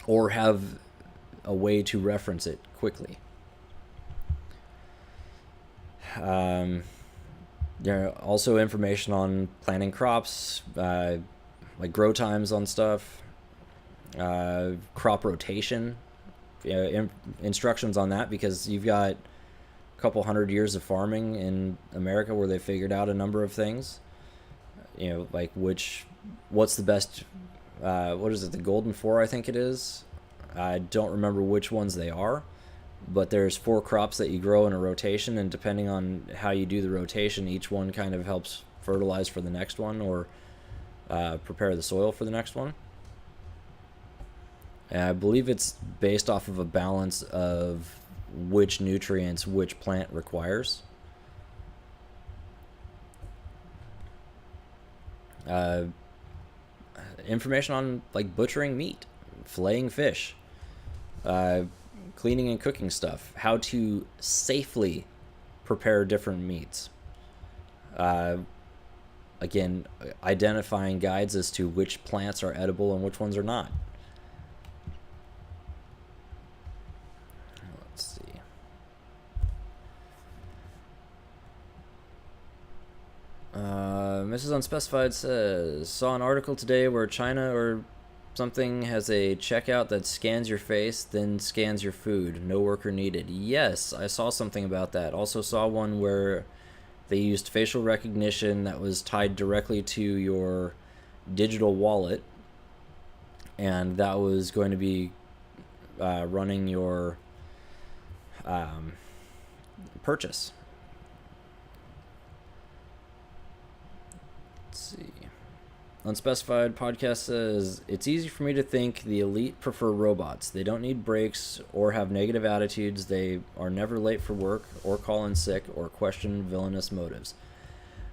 Speaker 1: or have a way to reference it quickly. There are also information on planting crops, like grow times on stuff, crop rotation, instructions on that, because you've got a couple hundred years of farming in America where they figured out a number of things. Like what's the best, what is it, the Golden Four, I think it is. I don't remember which ones they are, but there's 4 crops that you grow in a rotation, and depending on how you do the rotation, each one kind of helps fertilize for the next one, or prepare the soil for the next one. And I believe it's based off of a balance of which nutrients which plant requires. Information on like butchering meat, filleting fish, cleaning and cooking stuff, how to safely prepare different meats. Again, identifying guides as to which plants are edible and which ones are not. Let's see. Mrs. Unspecified says, saw an article today where China or something has a checkout that scans your face, then scans your food. No worker needed. Yes, I saw something about that. Also saw one where they used facial recognition that was tied directly to your digital wallet, and that was going to be running your purchase. Let's see. Unspecified podcast says, it's easy for me to think the elite prefer robots. They don't need breaks or have negative attitudes. They are never late for work or call in sick or question villainous motives.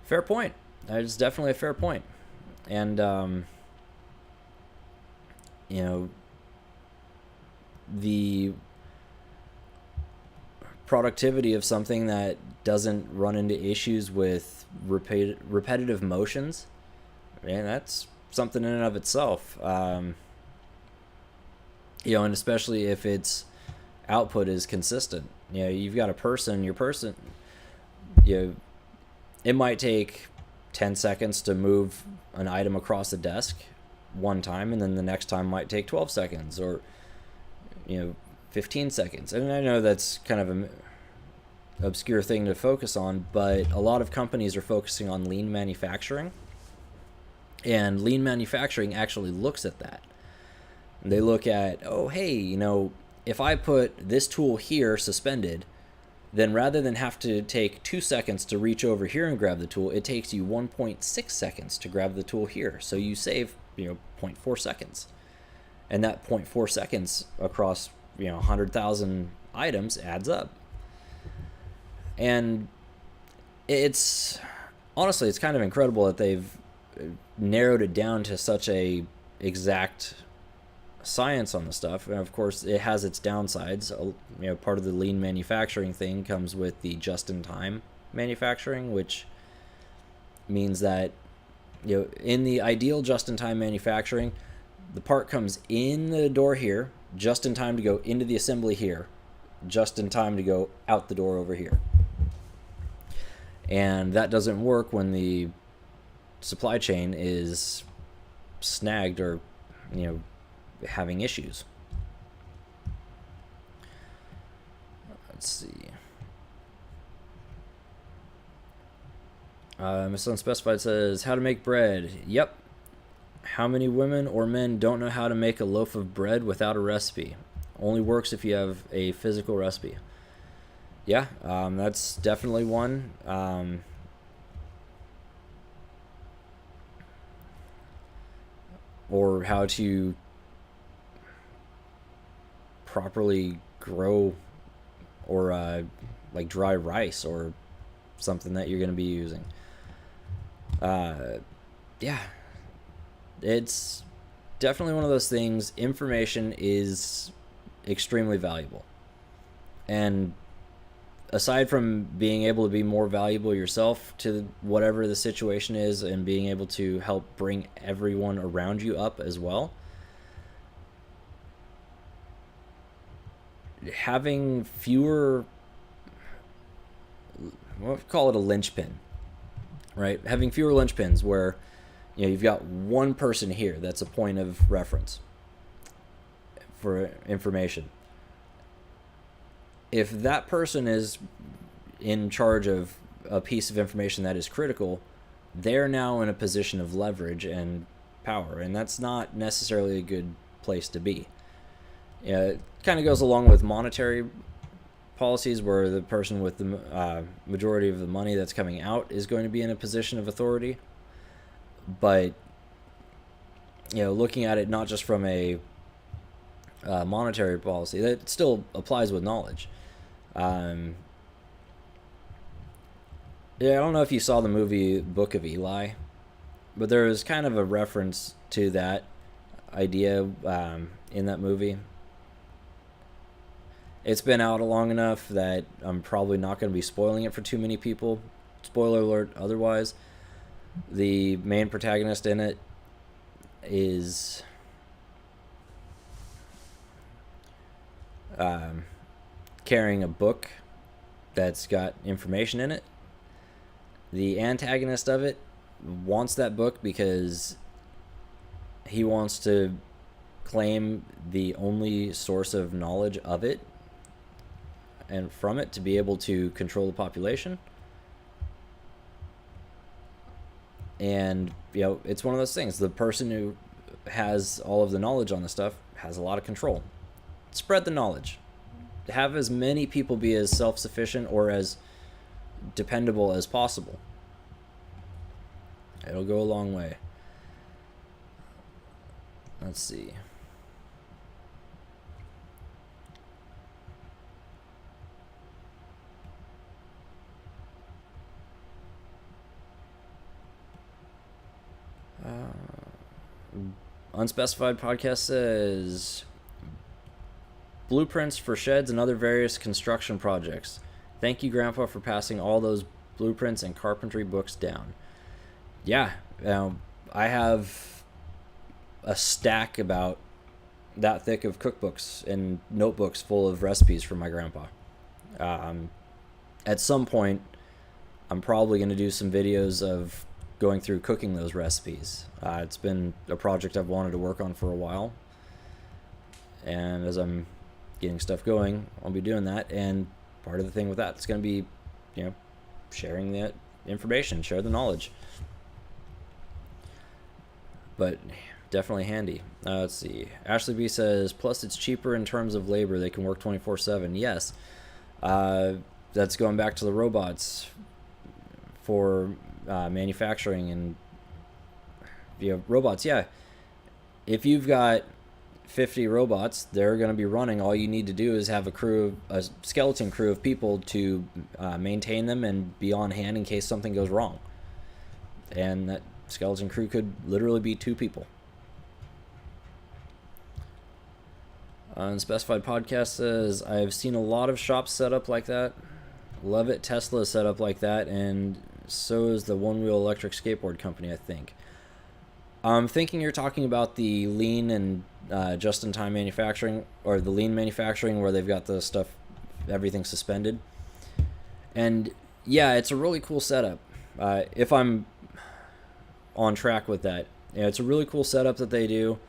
Speaker 1: Fair point. That is definitely a fair point. And you know, the productivity of something that doesn't run into issues with repetitive motions, and that's something in and of itself. You know, and especially if its output is consistent. You know, you've got your person, you know, it might take 10 seconds to move an item across the desk one time, and then the next time might take 12 seconds or, you know, 15 seconds. And I know that's kind of an obscure thing to focus on, but a lot of companies are focusing on lean manufacturing. And lean manufacturing actually looks at that. They look at, oh, hey, you know, if I put this tool here suspended, then rather than have to take 2 seconds to reach over here and grab the tool, it takes you 1.6 seconds to grab the tool here. So you save, you know, 0.4 seconds. And that 0.4 seconds across, you know, 100,000 items adds up. And it's honestly, it's kind of incredible that they've narrowed it down to such a exact science on the stuff. And of course, it has its downsides. You know, part of the lean manufacturing thing comes with the just-in-time manufacturing, which means that, you know, in the ideal just-in-time manufacturing, the part comes in the door here, just in time to go into the assembly here, just in time to go out the door over here. And that doesn't work when the supply chain is snagged or, you know, having issues. Let's see. Miss Unspecified says, how to make bread. Yep. How many women or men don't know how to make a loaf of bread without a recipe? Only works if you have a physical recipe. Yeah, that's definitely one. Or how to properly grow or like dry rice or something that you're going to be using. Yeah, it's definitely one of those things. Information is extremely valuable. And aside from being able to be more valuable yourself to whatever the situation is and being able to help bring everyone around you up as well, having fewer, we'll call it a linchpin, right? Having fewer linchpins where, you know, you've got one person here that's a point of reference for information. If that person is in charge of a piece of information that is critical, they're now in a position of leverage and power, and that's not necessarily a good place to be. It kind of goes along with monetary policies where the person with the majority of the money that's coming out is going to be in a position of authority. But, you know, looking at it not just from a monetary policy, that still applies with knowledge. Yeah, I don't know if you saw the movie Book of Eli, but there was kind of a reference to that idea in that movie. It's been out long enough that I'm probably not going to be spoiling it for too many people. Spoiler alert otherwise. The main protagonist in it is carrying a book that's got information in it. The antagonist of it wants that book because he wants to claim the only source of knowledge of it and from it to be able to control the population. And, you know, it's one of those things. The person who has all of the knowledge on the stuff has a lot of control. Spread the knowledge. Have as many people be as self-sufficient or as dependable as possible. It'll go a long way. Let's see. Unspecified Podcast says, blueprints for sheds and other various construction projects. Thank you, Grandpa, for passing all those blueprints and carpentry books down. Yeah, I have a stack about that thick of cookbooks and notebooks full of recipes from my grandpa. At some point, I'm probably going to do some videos of going through cooking those recipes. It's been a project I've wanted to work on for a while, and as I'm getting stuff going, I'll be doing that. And part of the thing with that is going to be, sharing that information, share the knowledge. But definitely handy. Let's see. Ashley B says, plus it's cheaper in terms of labor. They can work 24/7. Yes. That's going back to the robots for manufacturing and robots. Yeah. If you've got 50 robots, they're going to be running. All you need to do is have a skeleton crew of people to maintain them and be on hand in case something goes wrong. And that skeleton crew could literally be 2 people. Unspecified Podcast says, I've seen a lot of shops set up like that. Love it. Tesla is set up like that, and so is the one-wheel electric skateboard company, I think. I'm thinking you're talking about the lean and just-in-time manufacturing, or the lean manufacturing where they've got the stuff, everything suspended. And yeah, it's a really cool setup. If I'm on track with that, it's a really cool setup that they do.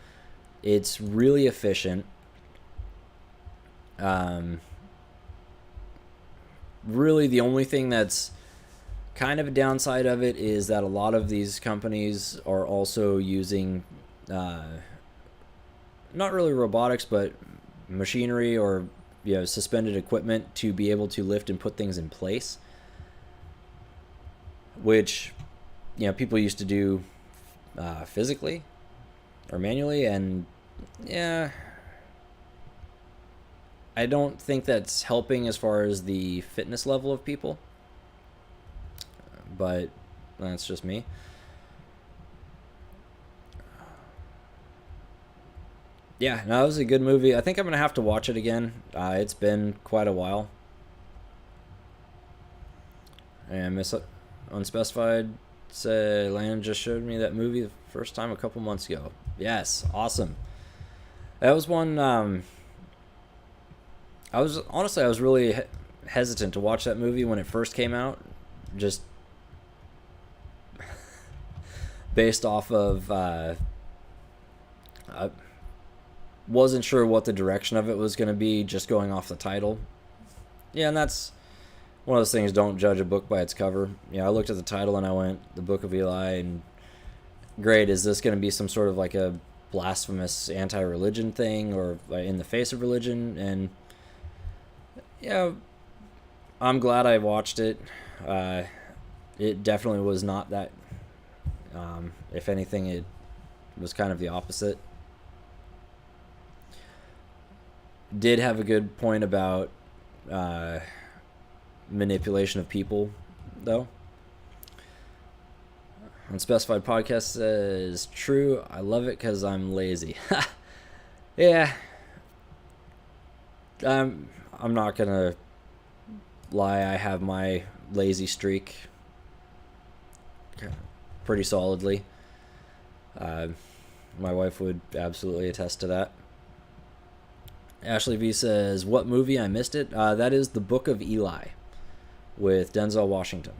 Speaker 1: It's really efficient. Really, the only thing that's kind of a downside of it is that a lot of these companies are also using not really robotics, but machinery or suspended equipment to be able to lift and put things in place, which people used to do physically or manually, and I don't think that's helping as far as the fitness level of people, but that's just me. Yeah, no, it was a good movie. I think I'm going to have to watch it again. It's been quite a while. And Miss Unspecified said, Land just showed me that movie the first time a couple months ago. Yes, awesome. That was one... I was really hesitant to watch that movie when it first came out, just based off of I wasn't sure what the direction of it was going to be, just going off the title. Yeah, and that's one of those things, don't judge a book by its cover. I looked at the title and I went, The Book of Eli, and great, is this going to be some sort of like a blasphemous anti-religion thing or in the face of religion? And I'm glad I watched it. It definitely was not that. If anything, it was kind of the opposite. Did have a good point about manipulation of people, though. Unspecified Podcast says, true, I love it because I'm lazy. Yeah. I'm not going to lie, I have my lazy streak pretty solidly. My wife would absolutely attest to that. Ashley V says, what movie? I missed it. That is The Book of Eli with Denzel Washington.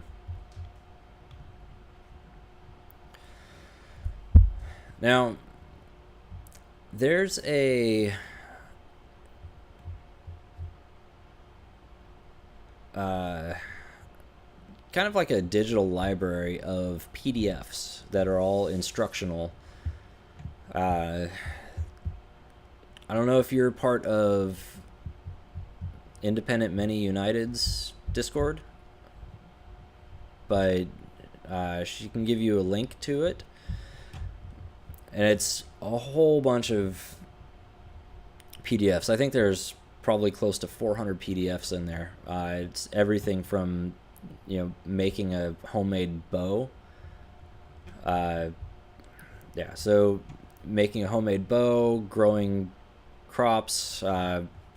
Speaker 1: Now, there's a kind of like a digital library of PDFs that are all instructional. I don't know if you're part of Independent Many United's Discord, but she can give you a link to it. And it's a whole bunch of PDFs. I think there's probably close to 400 PDFs in there. It's everything from, making a homemade bow. So making a homemade bow, growing crops,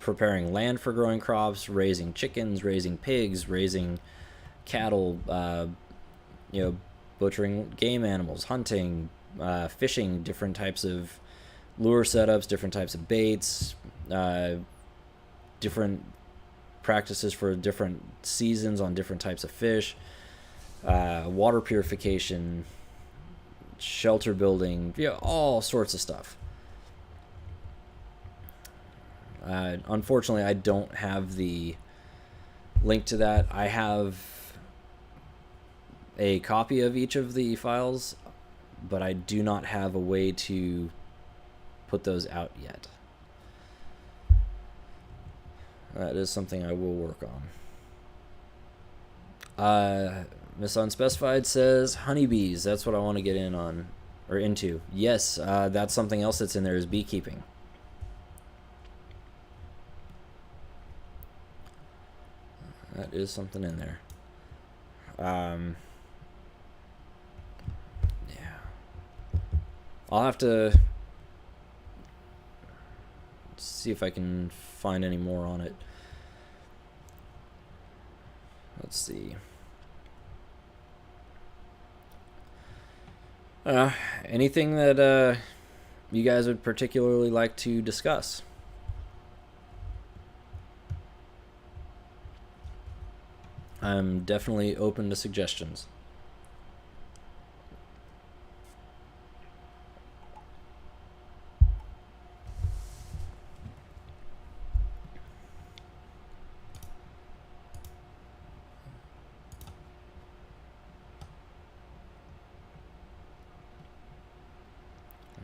Speaker 1: preparing land for growing crops, raising chickens, raising pigs, raising cattle, butchering game animals, hunting, fishing, different types of lure setups, different types of baits, different practices for different seasons on different types of fish, water purification, shelter building, all sorts of stuff. Unfortunately, I don't have the link to that. I have a copy of each of the files, but I do not have a way to put those out yet. That is something I will work on. Miss Unspecified says honeybees. That's what I want to get in on or into. Yes, that's something else that's in there is beekeeping. That is something in there. Yeah. I'll have to see if I can find any more on it. Let's see. Anything that you guys would particularly like to discuss? I'm definitely open to suggestions.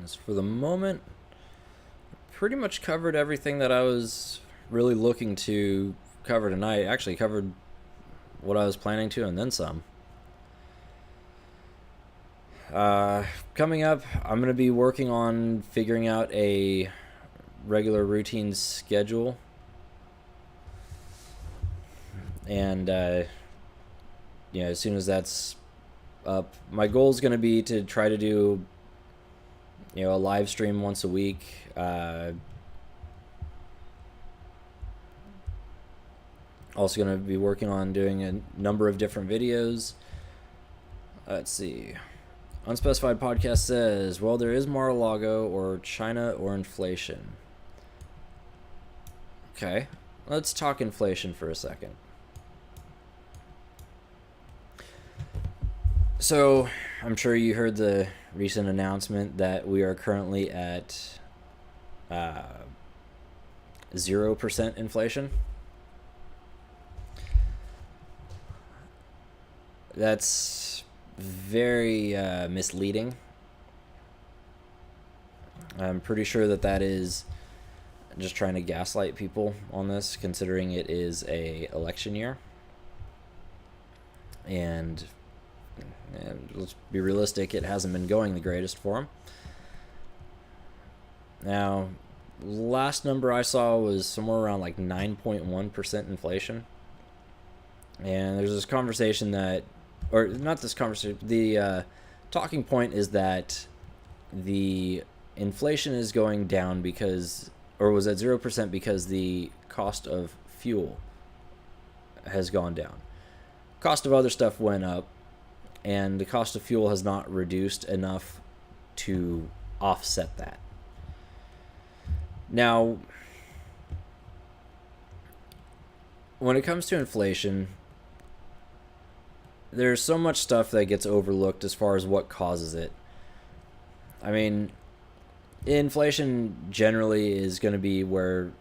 Speaker 1: As for the moment, pretty much covered everything that I was really looking to cover tonight. Actually covered what I was planning to and then some. Coming up, I'm going to be working on figuring out a regular routine schedule. And, as soon as that's up, my goal is going to be to try to do, a live stream once a week. Also going to be working on doing a number of different videos. Let's see. Unspecified Podcast says, well, there is Mar-a-Lago or China or inflation. Okay, let's talk inflation for a second. So, I'm sure you heard the recent announcement that we are currently at 0% inflation. That's very misleading. I'm pretty sure that is just trying to gaslight people on this, considering it is a election year. And let's be realistic, it hasn't been going the greatest for them. Now, last number I saw was somewhere around like 9.1% inflation. And there's this conversation the talking point is that the inflation is going down was at 0% because the cost of fuel has gone down. Cost of other stuff went up, and the cost of fuel has not reduced enough to offset that. Now, when it comes to inflation, there's so much stuff that gets overlooked as far as what causes it. I mean, inflation generally is going to be where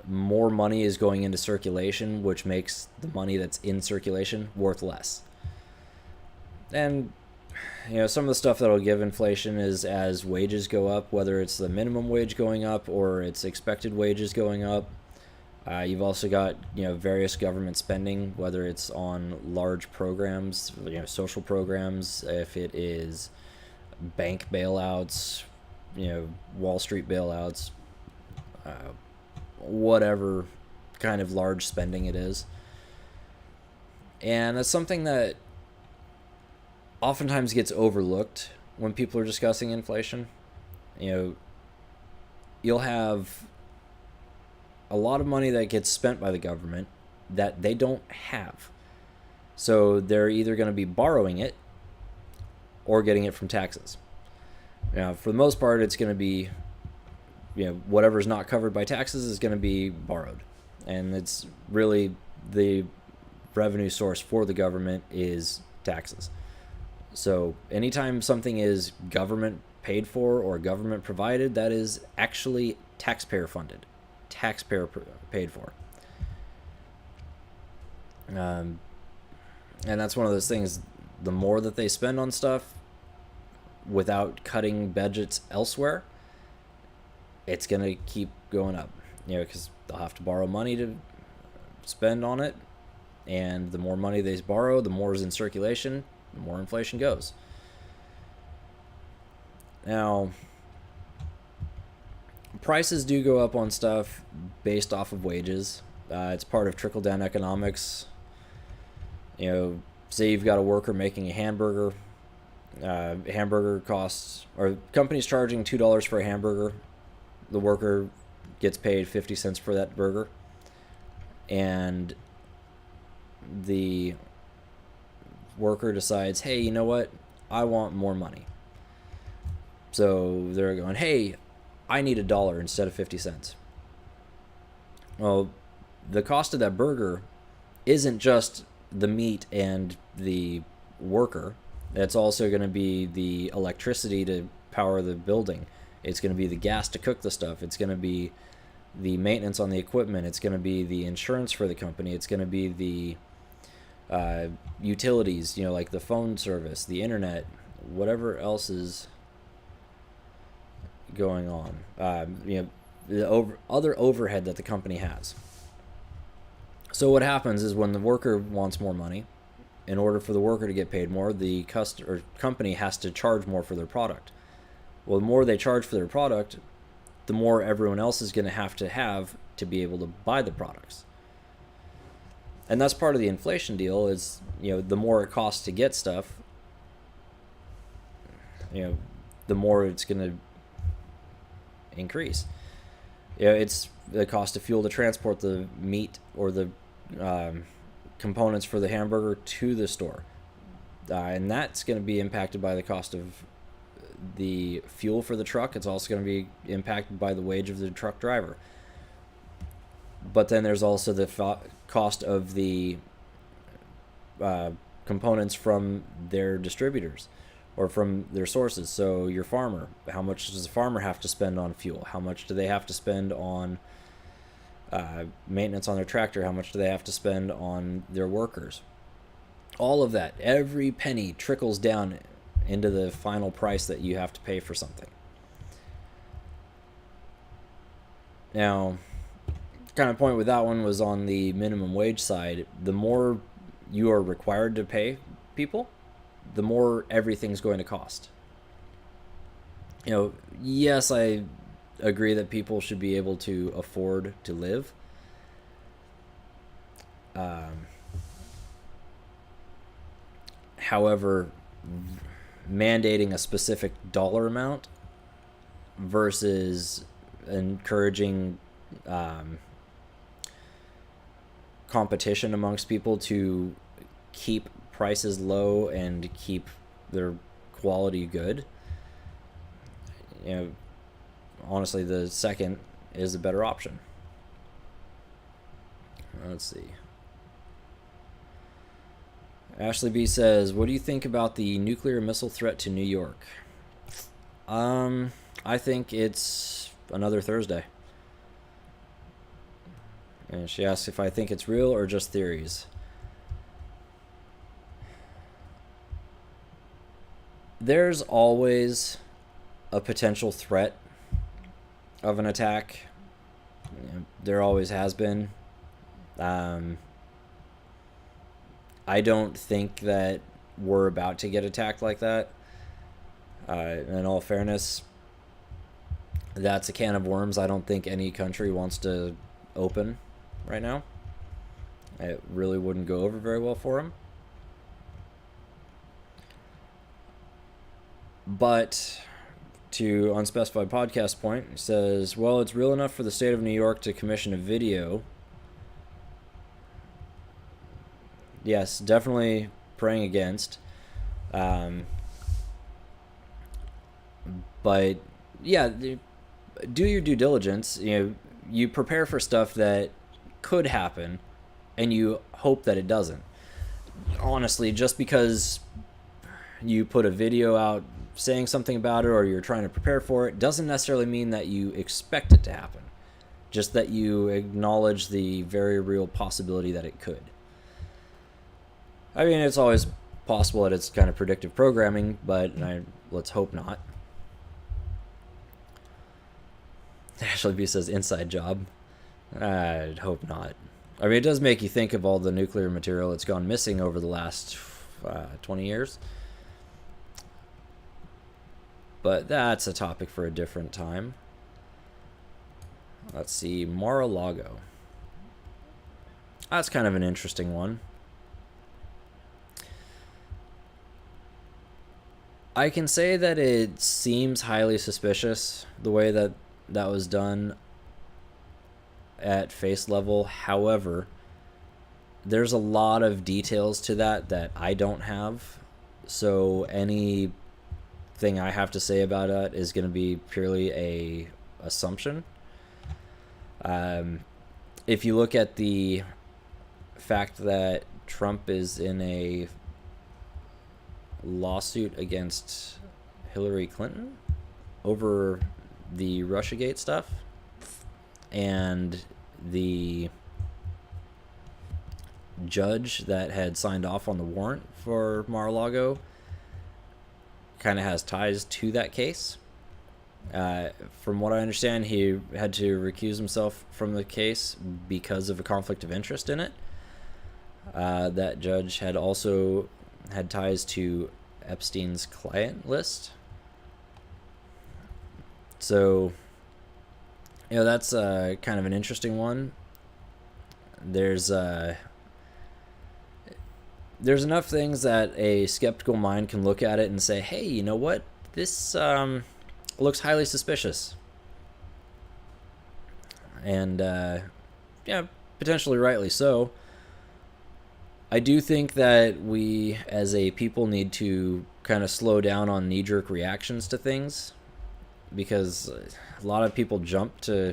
Speaker 1: more money is going into circulation, which makes the money that's in circulation worth less. And, some of the stuff that'll give inflation is as wages go up, whether it's the minimum wage going up or it's expected wages going up. You've also got, various government spending, whether it's on large programs, social programs, if it is bank bailouts, Wall Street bailouts, whatever kind of large spending it is. And that's something that oftentimes gets overlooked when people are discussing inflation. You know, you'll have a lot of money that gets spent by the government that they don't have. So they're either going to be borrowing it or getting it from taxes. Now, for the most part, it's going to be, whatever's not covered by taxes is going to be borrowed. And it's really the revenue source for the government is taxes. So anytime something is government paid for or government provided, that is actually taxpayer funded, taxpayer paid for. And that's one of those things, the more that they spend on stuff without cutting budgets elsewhere, it's going to keep going up, because they'll have to borrow money to spend on it. And the more money they borrow, the more is in circulation, the more inflation goes. Now, prices do go up on stuff based off of wages. It's part of trickle-down economics. Say you've got a worker making a hamburger. Hamburger costs, or company's charging $2 for a hamburger. The worker gets paid 50 cents for that burger. And the worker decides, hey, you know what? I want more money. So they're going, hey, I need $1 instead of 50 cents. Well, the cost of that burger isn't just the meat and the worker. It's also going to be the electricity to power the building. It's going to be the gas to cook the stuff. It's going to be the maintenance on the equipment. It's going to be the insurance for the company. It's going to be the utilities, like the phone service, the internet, whatever else is going on. The other overhead that the company has. So what happens is when the worker wants more money, in order for the worker to get paid more, the company has to charge more for their product. Well, the more they charge for their product, the more everyone else is going to have to be able to buy the products. And that's part of the inflation deal is, the more it costs to get stuff, the more it's going to increase. It's the cost of fuel to transport the meat or the components for the hamburger to the store. And that's going to be impacted by the cost of the fuel for the truck. It's also going to be impacted by the wage of the truck driver. But then there's also the cost of the components from their distributors or from their sources. So your farmer, how much does the farmer have to spend on fuel? How much do they have to spend on maintenance on their tractor? How much do they have to spend on their workers? All of that, every penny trickles down into the final price that you have to pay for something. Now, kind of point with that one was on the minimum wage side. The more you are required to pay people, the more everything's going to cost. Yes, I agree that people should be able to afford to live. However, mandating a specific dollar amount versus encouraging competition amongst people to keep prices low and keep their quality good, honestly, the second is a better option. Let's see. Ashley B says, what do you think about the nuclear missile threat to New York? I think it's another Thursday. And she asks if I think it's real or just theories. There's always a potential threat of an attack. There always has been. I don't think that we're about to get attacked like that. In all fairness, that's a can of worms I don't think any country wants to open right now. It really wouldn't go over very well for them. But to Unspecified Podcast Point. It says, well, it's real enough for the state of New York to commission a video. Yes, definitely praying against. But yeah, do your due diligence. You prepare for stuff that could happen, and you hope that it doesn't. Honestly, just because you put a video out saying something about it or you're trying to prepare for it doesn't necessarily mean that you expect it to happen. Just that you acknowledge the very real possibility that it could. I mean, it's always possible that it's kind of predictive programming, but let's hope not. Ashley B says inside job. I'd hope not. I mean, it does make you think of all the nuclear material that's gone missing over the last 20 years. But that's a topic for a different time. Let's see, Mar-a-Lago. That's kind of an interesting one. I can say that it seems highly suspicious, the way that was done at face level. However, there's a lot of details to that I don't have. So anything I have to say about it is going to be purely a assumption. If you look at the fact that Trump is in a lawsuit against Hillary Clinton over the Russiagate stuff, and the judge that had signed off on the warrant for Mar-a-Lago kind of has ties to that case. From what I understand, he had to recuse himself from the case because of a conflict of interest in it. That judge had also had ties to Epstein's client list. So, that's kind of an interesting one. There's enough things that a skeptical mind can look at it and say, hey, you know what? This looks highly suspicious. And, potentially rightly so. I do think that we, as a people, need to kind of slow down on knee-jerk reactions to things, because a lot of people jump to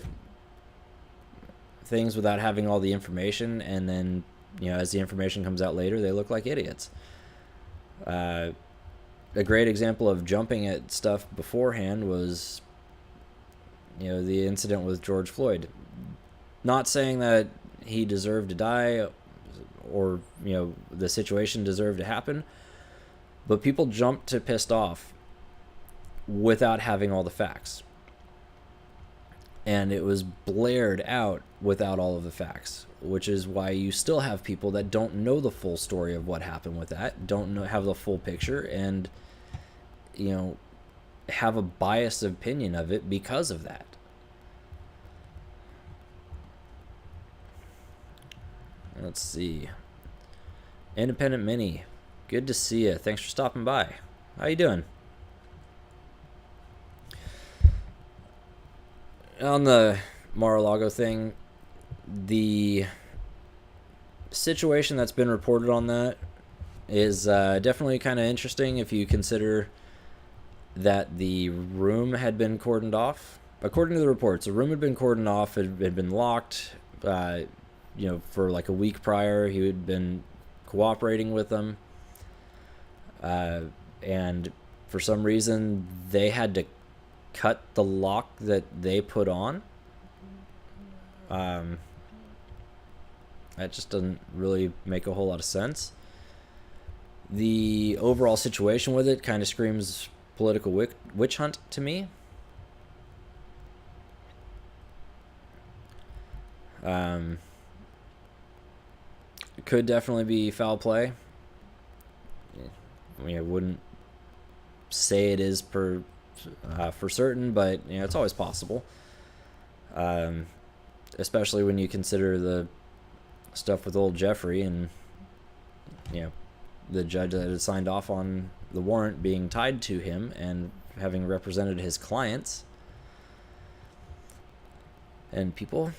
Speaker 1: things without having all the information, and then, as the information comes out later, they look like idiots. A great example of jumping at stuff beforehand was, the incident with George Floyd. Not saying that he deserved to die, or the situation deserved to happen, but people jumped to pissed off without having all the facts, and it was blared out without all of the facts, which is why you still have people that don't know the full story of what happened with that, don't have the full picture, and have a biased opinion of it because of that. Let's see. Independent Mini, good to see you. Thanks for stopping by. How you doing? On the Mar-a-Lago thing, the situation that's been reported on that is definitely kind of interesting if you consider that the room had been cordoned off. According to the reports, the room had been cordoned off, it had been locked, for like a week prior. He had been cooperating with them, and for some reason they had to cut the lock that they put on. That just doesn't really make a whole lot of sense. The overall situation with it kind of screams political witch hunt to me. It could definitely be foul play. I mean, I wouldn't say it is for certain, but it's always possible. Especially when you consider the stuff with old Jeffrey and the judge that had signed off on the warrant being tied to him and having represented his clients and people.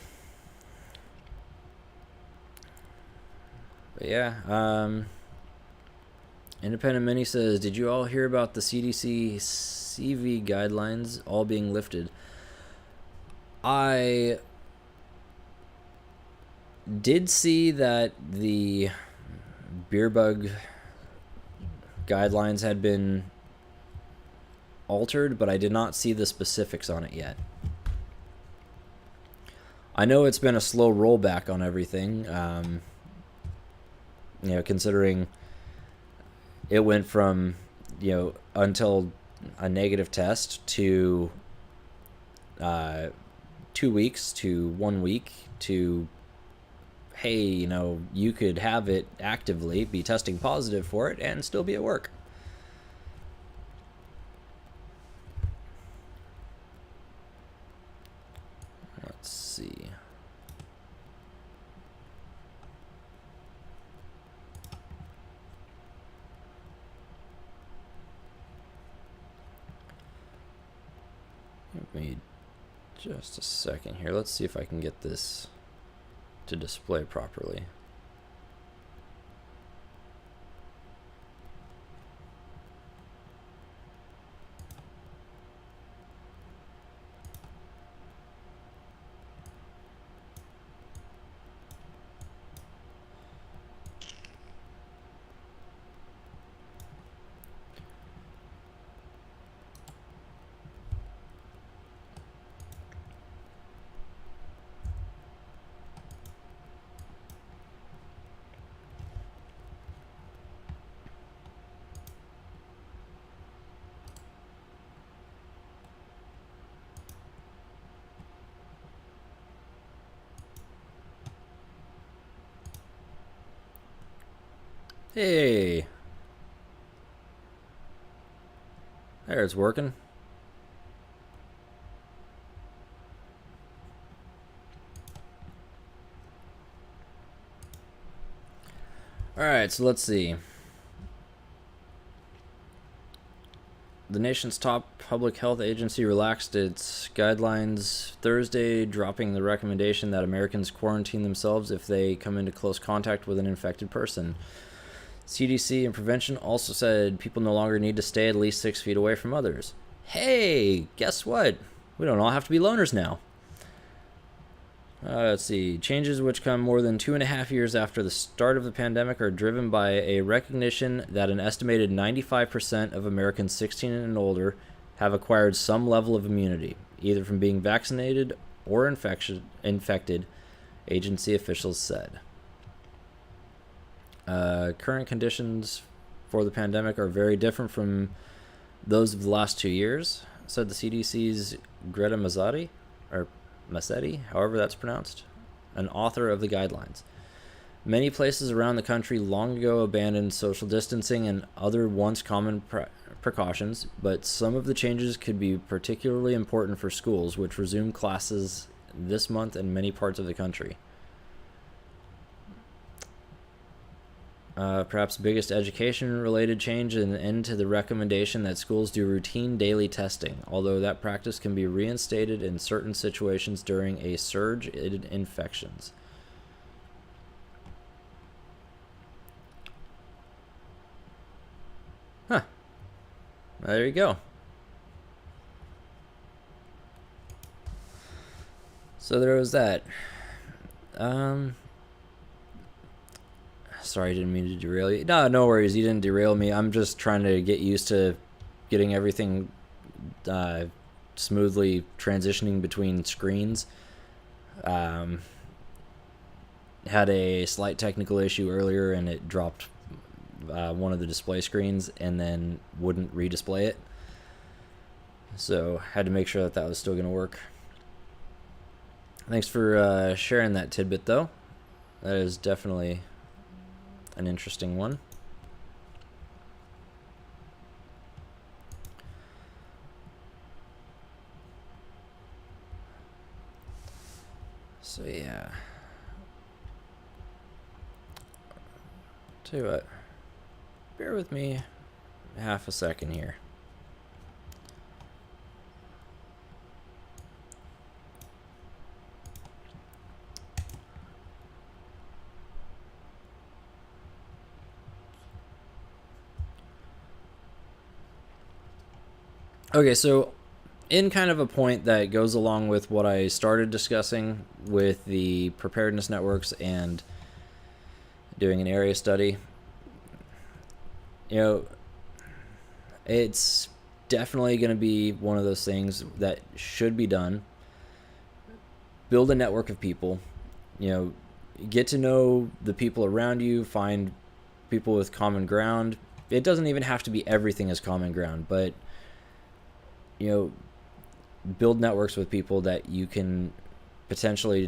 Speaker 1: But yeah, Independent Mini says, did you all hear about the CDC CV guidelines all being lifted? I did see that the beer bug guidelines had been altered, but I did not see the specifics on it yet. I know it's been a slow rollback on everything, considering it went from, until a negative test to 2 weeks to 1 week to, hey, you could have it actively, be testing positive for it, and still be at work. Let's see. Give me just a second here. Let's see if I can get this to display properly. Hey, there, it's working. Alright, so let's see. The nation's top public health agency relaxed its guidelines Thursday, dropping the recommendation that Americans quarantine themselves if they come into close contact with an infected person. CDC and prevention also said people no longer need to stay at least 6 feet away from others. Hey, guess what? We don't all have to be loners now. Let's see. Changes which come more than 2.5 years after the start of the pandemic are driven by a recognition that an estimated 95% of Americans 16 and older have acquired some level of immunity, either from being vaccinated or infected, agency officials said. Current conditions for the pandemic are very different from those of the last 2 years, said the CDC's Greta Massetti, however that's pronounced, an author of the guidelines. Many places around the country long ago abandoned social distancing and other once common precautions, but some of the changes could be particularly important for schools, which resume classes this month in many parts of the country. Perhaps biggest education-related change is an end to the recommendation that schools do routine daily testing, although that practice can be reinstated in certain situations during a surge in infections. Huh. There you go. So there was that. Sorry, I didn't mean to derail you. No worries. You didn't derail me. I'm just trying to get used to getting everything smoothly transitioning between screens. Had a slight technical issue earlier, and it dropped one of the display screens and then wouldn't redisplay it. So had to make sure that was still going to work. Thanks for sharing that tidbit, though. That is definitely an interesting one. So yeah. Tell you what, bear with me half a second here. Okay, so in kind of a point that goes along with what I started discussing with the preparedness networks and doing an area study, it's definitely going to be one of those things that should be done. Build a network of people, get to know the people around you, find people with common ground. It doesn't even have to be everything as common ground, but build networks with people that you can potentially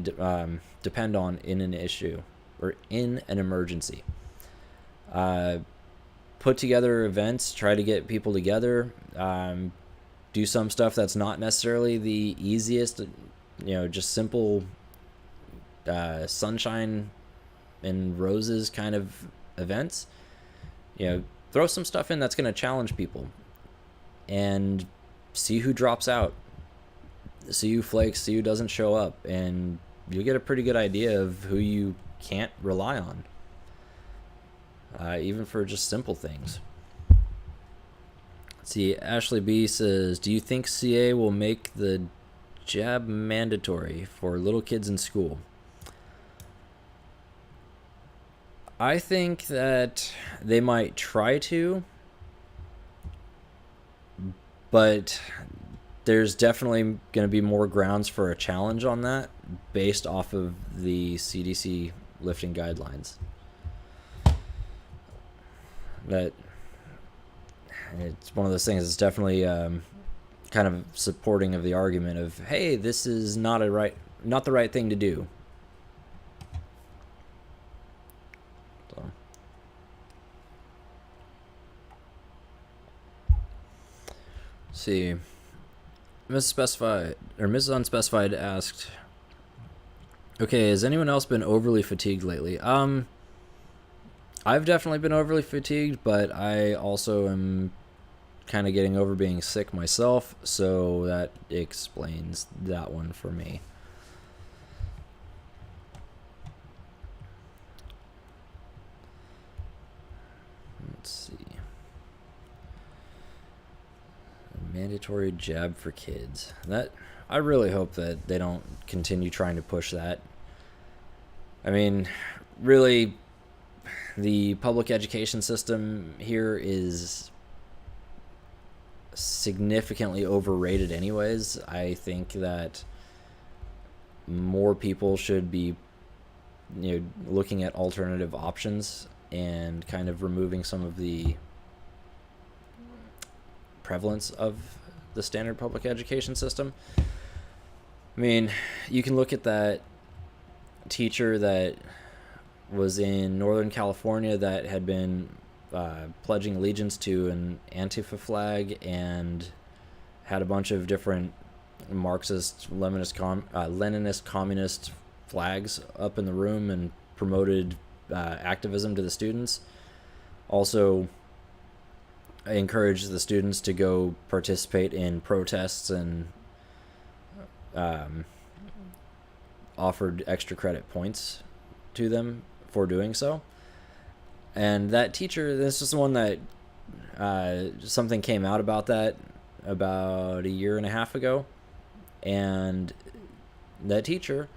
Speaker 1: depend on in an issue or in an emergency. Put together events, try to get people together, do some stuff that's not necessarily the easiest, just simple sunshine and roses kind of events. Throw some stuff in that's going to challenge people and see who drops out, see who flakes, see who doesn't show up, and you'll get a pretty good idea of who you can't rely on, even for just simple things. Let's see, Ashley B says, do you think CA will make the jab mandatory for little kids in school? I think that they might try to, but there's definitely going to be more grounds for a challenge on that based off of the CDC lifting guidelines. That it's one of those things that's definitely kind of supporting of the argument of, hey, this is not the right thing to do. So. See, Mrs. Unspecified asked, okay, has anyone else been overly fatigued lately? I've definitely been overly fatigued, but I also am kind of getting over being sick myself, so that explains that one for me. Let's see. Mandatory jab for kids. That I really hope that they don't continue trying to push that. I mean, really, the public education system here is significantly overrated anyways. I think that more people should be looking at alternative options and kind of removing some of the prevalence of the standard public education system. I mean, you can look at that teacher that was in Northern California that had been pledging allegiance to an Antifa flag and had a bunch of different Marxist, Leninist, communist flags up in the room and promoted activism to the students. Also encouraged the students to go participate in protests and offered extra credit points to them for doing so. And that teacher, this is the one that something came out about that about a year and a half ago, and that teacher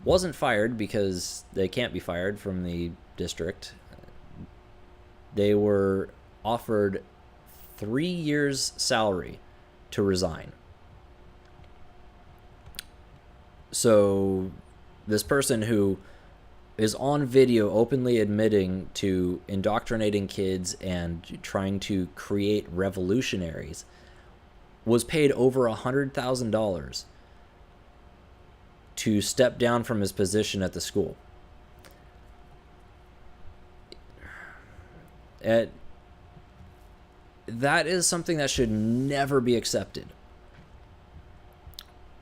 Speaker 1: wasn't fired because they can't be fired from the district. They were offered 3 years' salary to resign. So this person who is on video openly admitting to indoctrinating kids and trying to create revolutionaries was paid over $100,000 to step down from his position at the school. That is something that should never be accepted.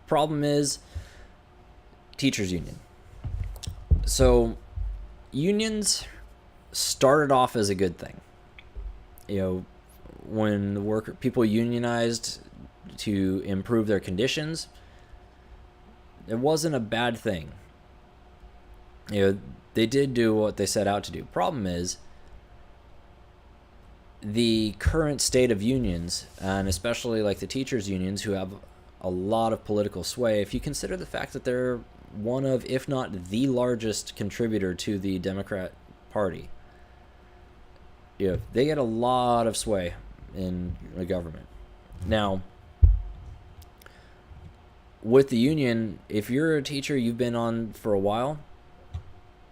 Speaker 1: Problem is, teachers union. So, unions started off as a good thing. when the people unionized to improve their conditions, it wasn't a bad thing. They did do what they set out to do. Problem is, the current state of unions, and especially like the teachers' unions, who have a lot of political sway, if you consider the fact that they're one of, if not the largest contributor to the Democrat Party, they get a lot of sway in the government. Now, with the union, if you're a teacher, you've been on for a while,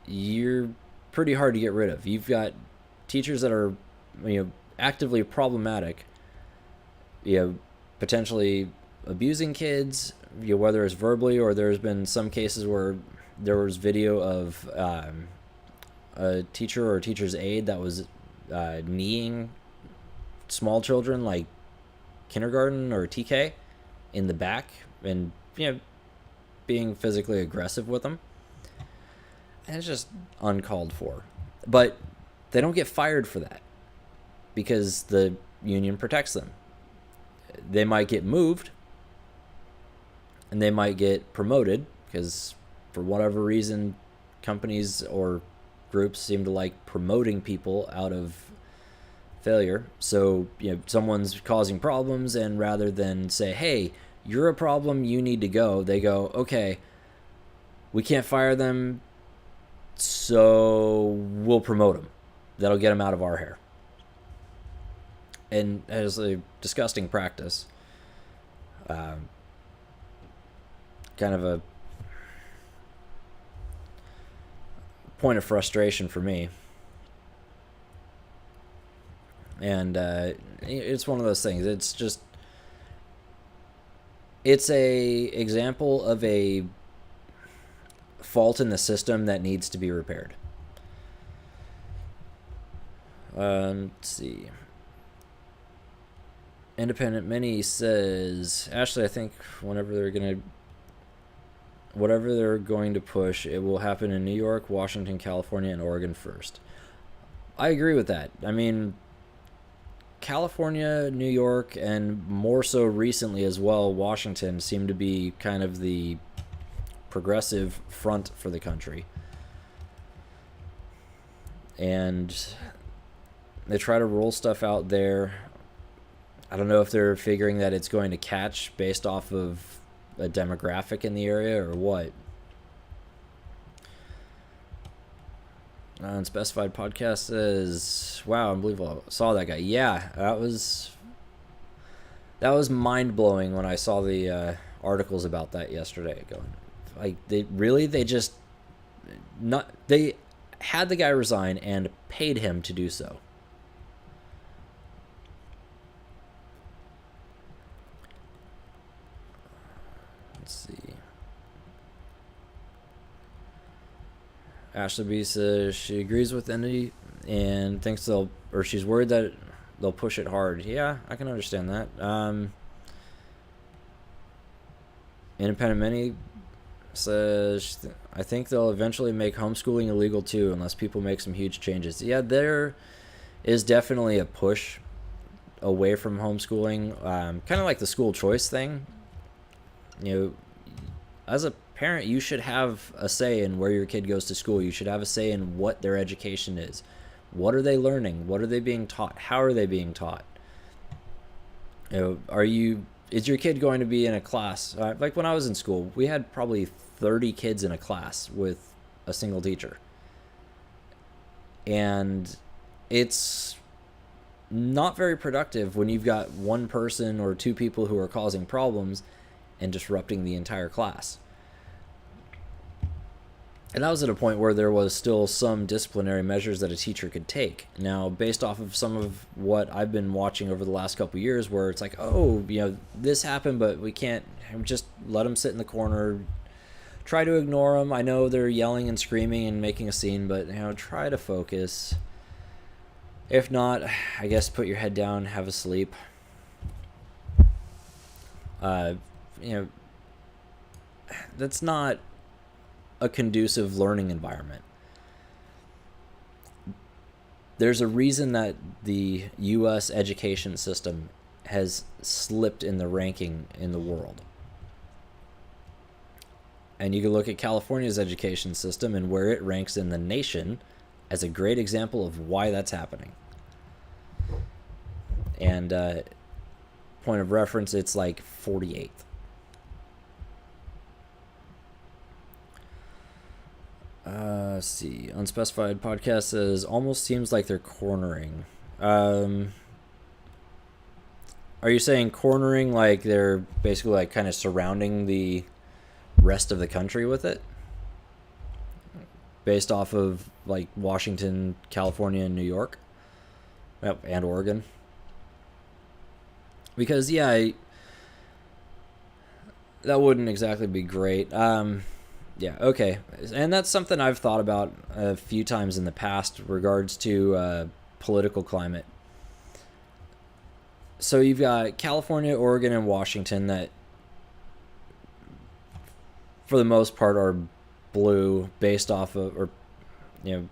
Speaker 1: you're pretty hard to get rid of. You've got teachers that are, actively problematic, potentially abusing kids, whether it's verbally, or there's been some cases where there was video of a teacher or a teacher's aide that was kneeing small children, like kindergarten or TK, in the back, and being physically aggressive with them. And it's just uncalled for. But they don't get fired for that because the union protects them. They might get moved, and they might get promoted because, for whatever reason, companies or groups seem to like promoting people out of failure. So, someone's causing problems, and rather than say, hey, you're a problem, you need to go, they go, okay, we can't fire them, so we'll promote them. That'll get them out of our hair. And as a disgusting practice, kind of a point of frustration for me. And it's one of those things. It's a example of a fault in the system that needs to be repaired. Let's see. Independent Mini says, Ashley, I think whatever they're going to push, it will happen in New York, Washington, California, and Oregon first. I agree with that. I mean, California, New York, and more so recently as well, Washington seem to be kind of the progressive front for the country. And they try to roll stuff out there. I don't know if they're figuring that it's going to catch based off of a demographic in the area or what. Unspecified Podcast says, wow, unbelievable. I saw that guy. Yeah, that was mind-blowing when I saw the articles about that yesterday. Going, like, they had the guy resign and paid him to do so. Let's see. Ashley B says she agrees with Indy and thinks she's worried that they'll push it hard. Yeah, I can understand that. Independent Mini says, I think they'll eventually make homeschooling illegal too, unless people make some huge changes. Yeah, there is definitely a push away from homeschooling, kind of like the school choice thing. As a parent, you should have a say in where your kid goes to school. You should have a say in what their education is. What are they learning? What are they being taught? How are they being taught? Is your kid going to be in a class? Like when I was in school, we had probably 30 kids in a class with a single teacher. And it's not very productive when you've got one person or two people who are causing problems and disrupting the entire class. And that was at a point where there was still some disciplinary measures that a teacher could take. Now, based off of some of what I've been watching over the last couple of years, where it's like, oh, this happened, but we can't just let them sit in the corner, try to ignore them. I know they're yelling and screaming and making a scene, but try to focus. If not, I guess put your head down, have a sleep. That's not a conducive learning environment. There's a reason that the U.S. education system has slipped in the ranking in the world. And you can look at California's education system and where it ranks in the nation as a great example of why that's happening. And point of reference, it's like 48th. Let's see. Unspecified podcast says, almost seems like they're cornering. Are you saying cornering like they're basically like kind of surrounding the rest of the country with it? Based off of like Washington, California, and New York? Yep, and Oregon. Because, that wouldn't exactly be great. Yeah, okay. And that's something I've thought about a few times in the past regards to political climate. So you've got California, Oregon, and Washington that, for the most part, are blue based off of, or, kind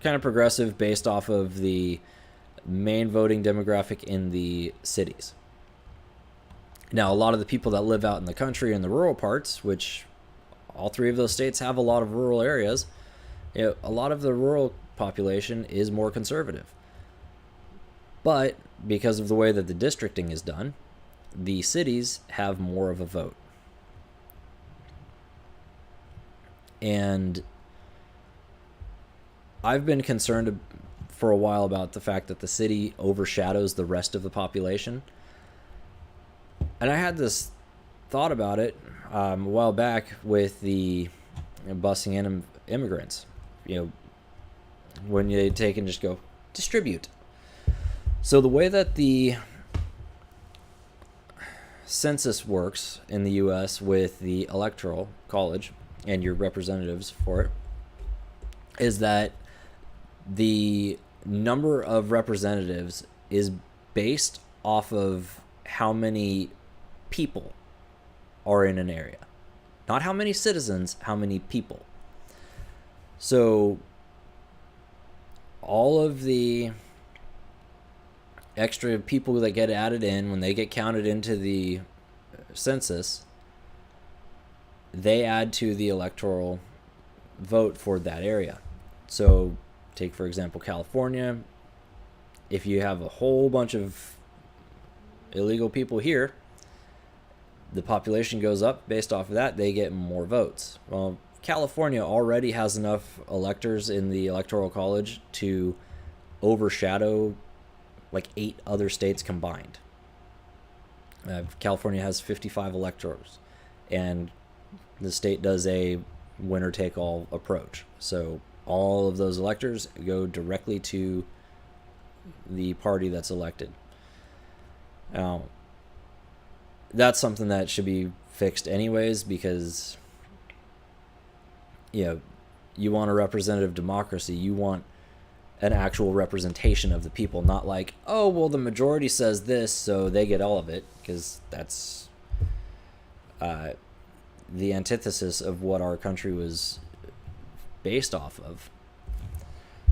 Speaker 1: of progressive based off of the main voting demographic in the cities. Now, a lot of the people that live out in the country and the rural parts, which all three of those states have a lot of rural areas, a lot of the rural population is more conservative. But because of the way that the districting is done, the cities have more of a vote. And I've been concerned for a while about the fact that the city overshadows the rest of the population. And I had this thought about it a while back with the busing in immigrants. When you take and just go, distribute. So the way that the census works in the U.S. with the electoral college and your representatives for it is that the number of representatives is based off of how many people are in an area. Not how many citizens, how many people. So all of the extra people that get added in when they get counted into the census, they add to the electoral vote for that area. So take, for example, California. If you have a whole bunch of illegal people here, the population goes up. Based off of that, they get more votes. Well, California already has enough electors in the electoral college to overshadow like 8 other states combined. California has 55 electors, and the state does a winner-take-all approach. So all of those electors go directly to the party that's elected. Now, that's something that should be fixed anyways, because you want a representative democracy. You want an actual representation of the people, not like, oh, well, the majority says this, so they get all of it, because that's the antithesis of what our country was based off of.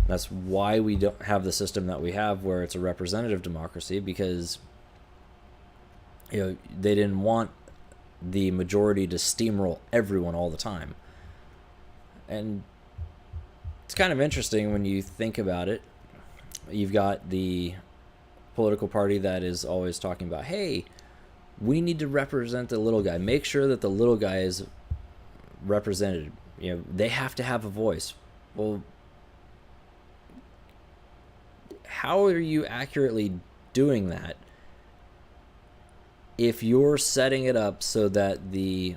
Speaker 1: That's why we don't have the system that we have, where it's a representative democracy, because they didn't want the majority to steamroll everyone all the time. And it's kind of interesting when you think about it. You've got the political party that is always talking about, hey, we need to represent the little guy. Make sure that the little guy is represented. They have to have a voice. Well, how are you accurately doing that if you're setting it up so that the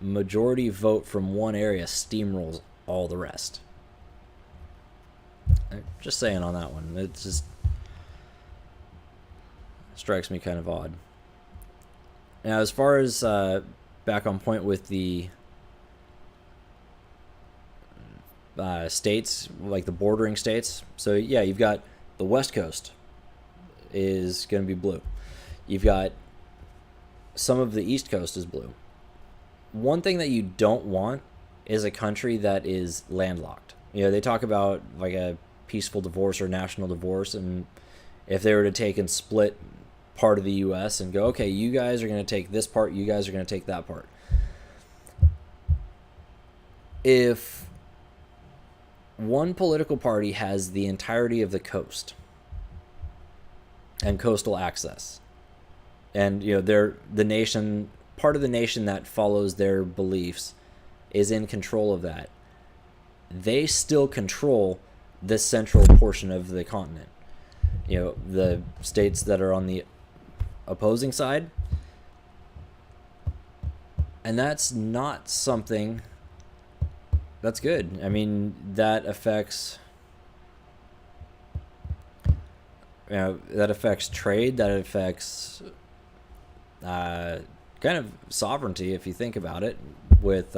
Speaker 1: majority vote from one area steamrolls all the rest? Just saying on that one. It just strikes me kind of odd. Now, as far as back on point with the states, like the bordering states. So, yeah, you've got the West Coast is going to be blue. You've got some of the East Coast is blue. One thing that you don't want is a country that is landlocked. They talk about like a peaceful divorce or national divorce, and if they were to take and split part of the U.S. and go, okay, you guys are going to take this part, you guys are going to take that part. If one political party has the entirety of the coast and coastal access, and they're the nation, part of the nation that follows their beliefs is in control of that, they still control the central portion of the continent. The states that are on the opposing side, and that's not something that's good. I mean, that affects trade, that affects kind of sovereignty, if you think about it, with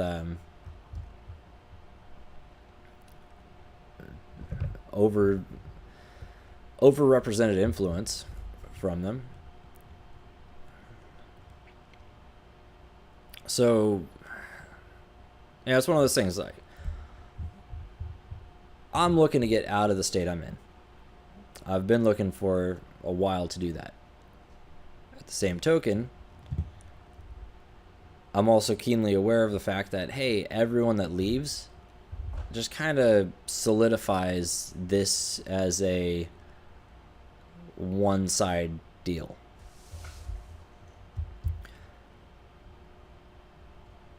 Speaker 1: overrepresented influence from them. So it's one of those things, like, I'm looking to get out of the state I'm in. I've been looking for a while to do that. At the same token, I'm also keenly aware of the fact that, hey, everyone that leaves just kind of solidifies this as a one-side deal.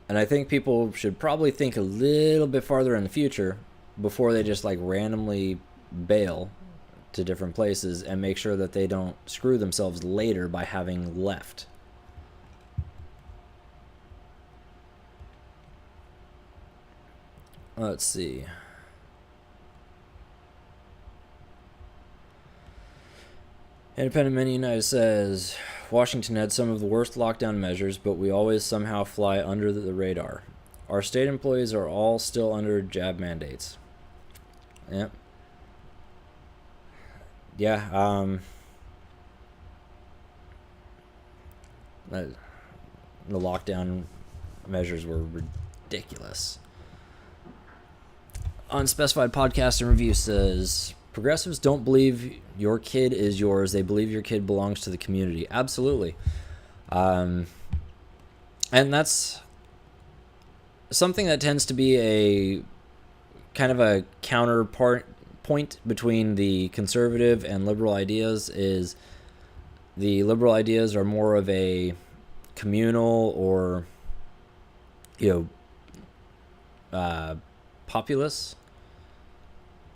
Speaker 1: And I think people should probably think a little bit farther in the future before they just randomly bail to different places, and make sure that they don't screw themselves later by having left. Let's see. Independent Mini United says, Washington had some of the worst lockdown measures, but we always somehow fly under the radar. Our state employees are all still under jab mandates. Yep. Yeah, the lockdown measures were ridiculous. Unspecified Podcast and Review says, progressives don't believe your kid is yours. They believe your kid belongs to the community. Absolutely. And that's something that tends to be a kind of a counterpoint between the conservative and liberal ideas. Is the liberal ideas are more of a communal or populace,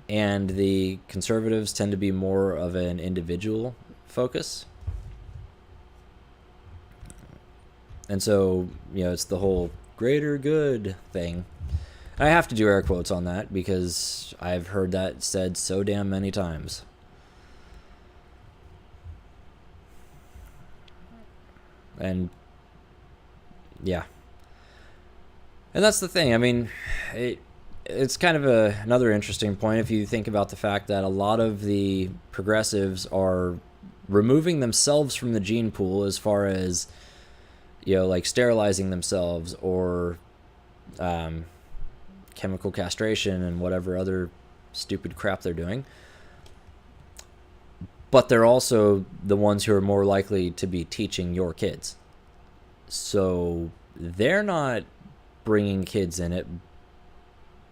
Speaker 1: and the conservatives tend to be more of an individual focus. And so, it's the whole greater good thing. I have to do air quotes on that because I've heard that said so damn many times. And yeah. And that's the thing. I mean, it's kind of another interesting point if you think about the fact that a lot of the progressives are removing themselves from the gene pool, as far as sterilizing themselves or chemical castration and whatever other stupid crap they're doing. But they're also the ones who are more likely to be teaching your kids. So they're not bringing kids into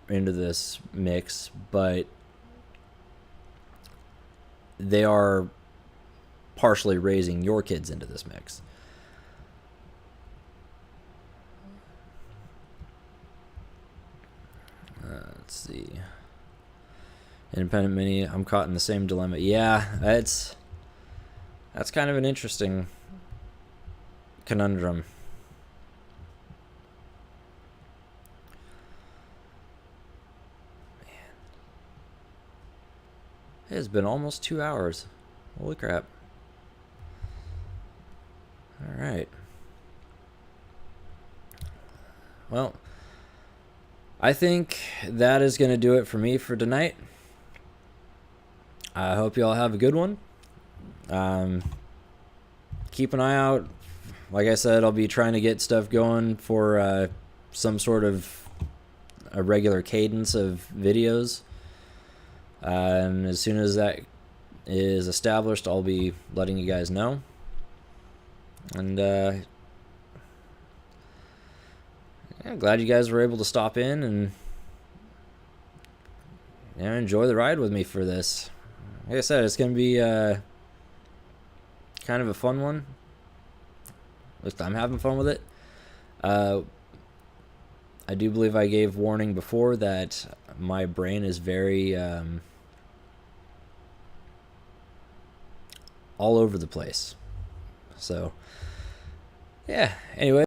Speaker 1: this mix, but they are partially raising your kids into this mix. Let's see. Independent Mini, I'm caught in the same dilemma. Yeah, that's kind of an interesting conundrum. Man. It has been almost 2 hours. Holy crap. All right. Well, I think that is going to do it for me for tonight. I hope you all have a good one. Keep an eye out. Like I said, I'll be trying to get stuff going for some sort of a regular cadence of videos And as soon as that is established, I'll be letting you guys know. And I'm glad you guys were able to stop in and enjoy the ride with me for this. Like I said, it's going to be kind of a fun one. At least I'm having fun with it. I do believe I gave warning before that my brain is very all over the place. So, yeah. Anyway.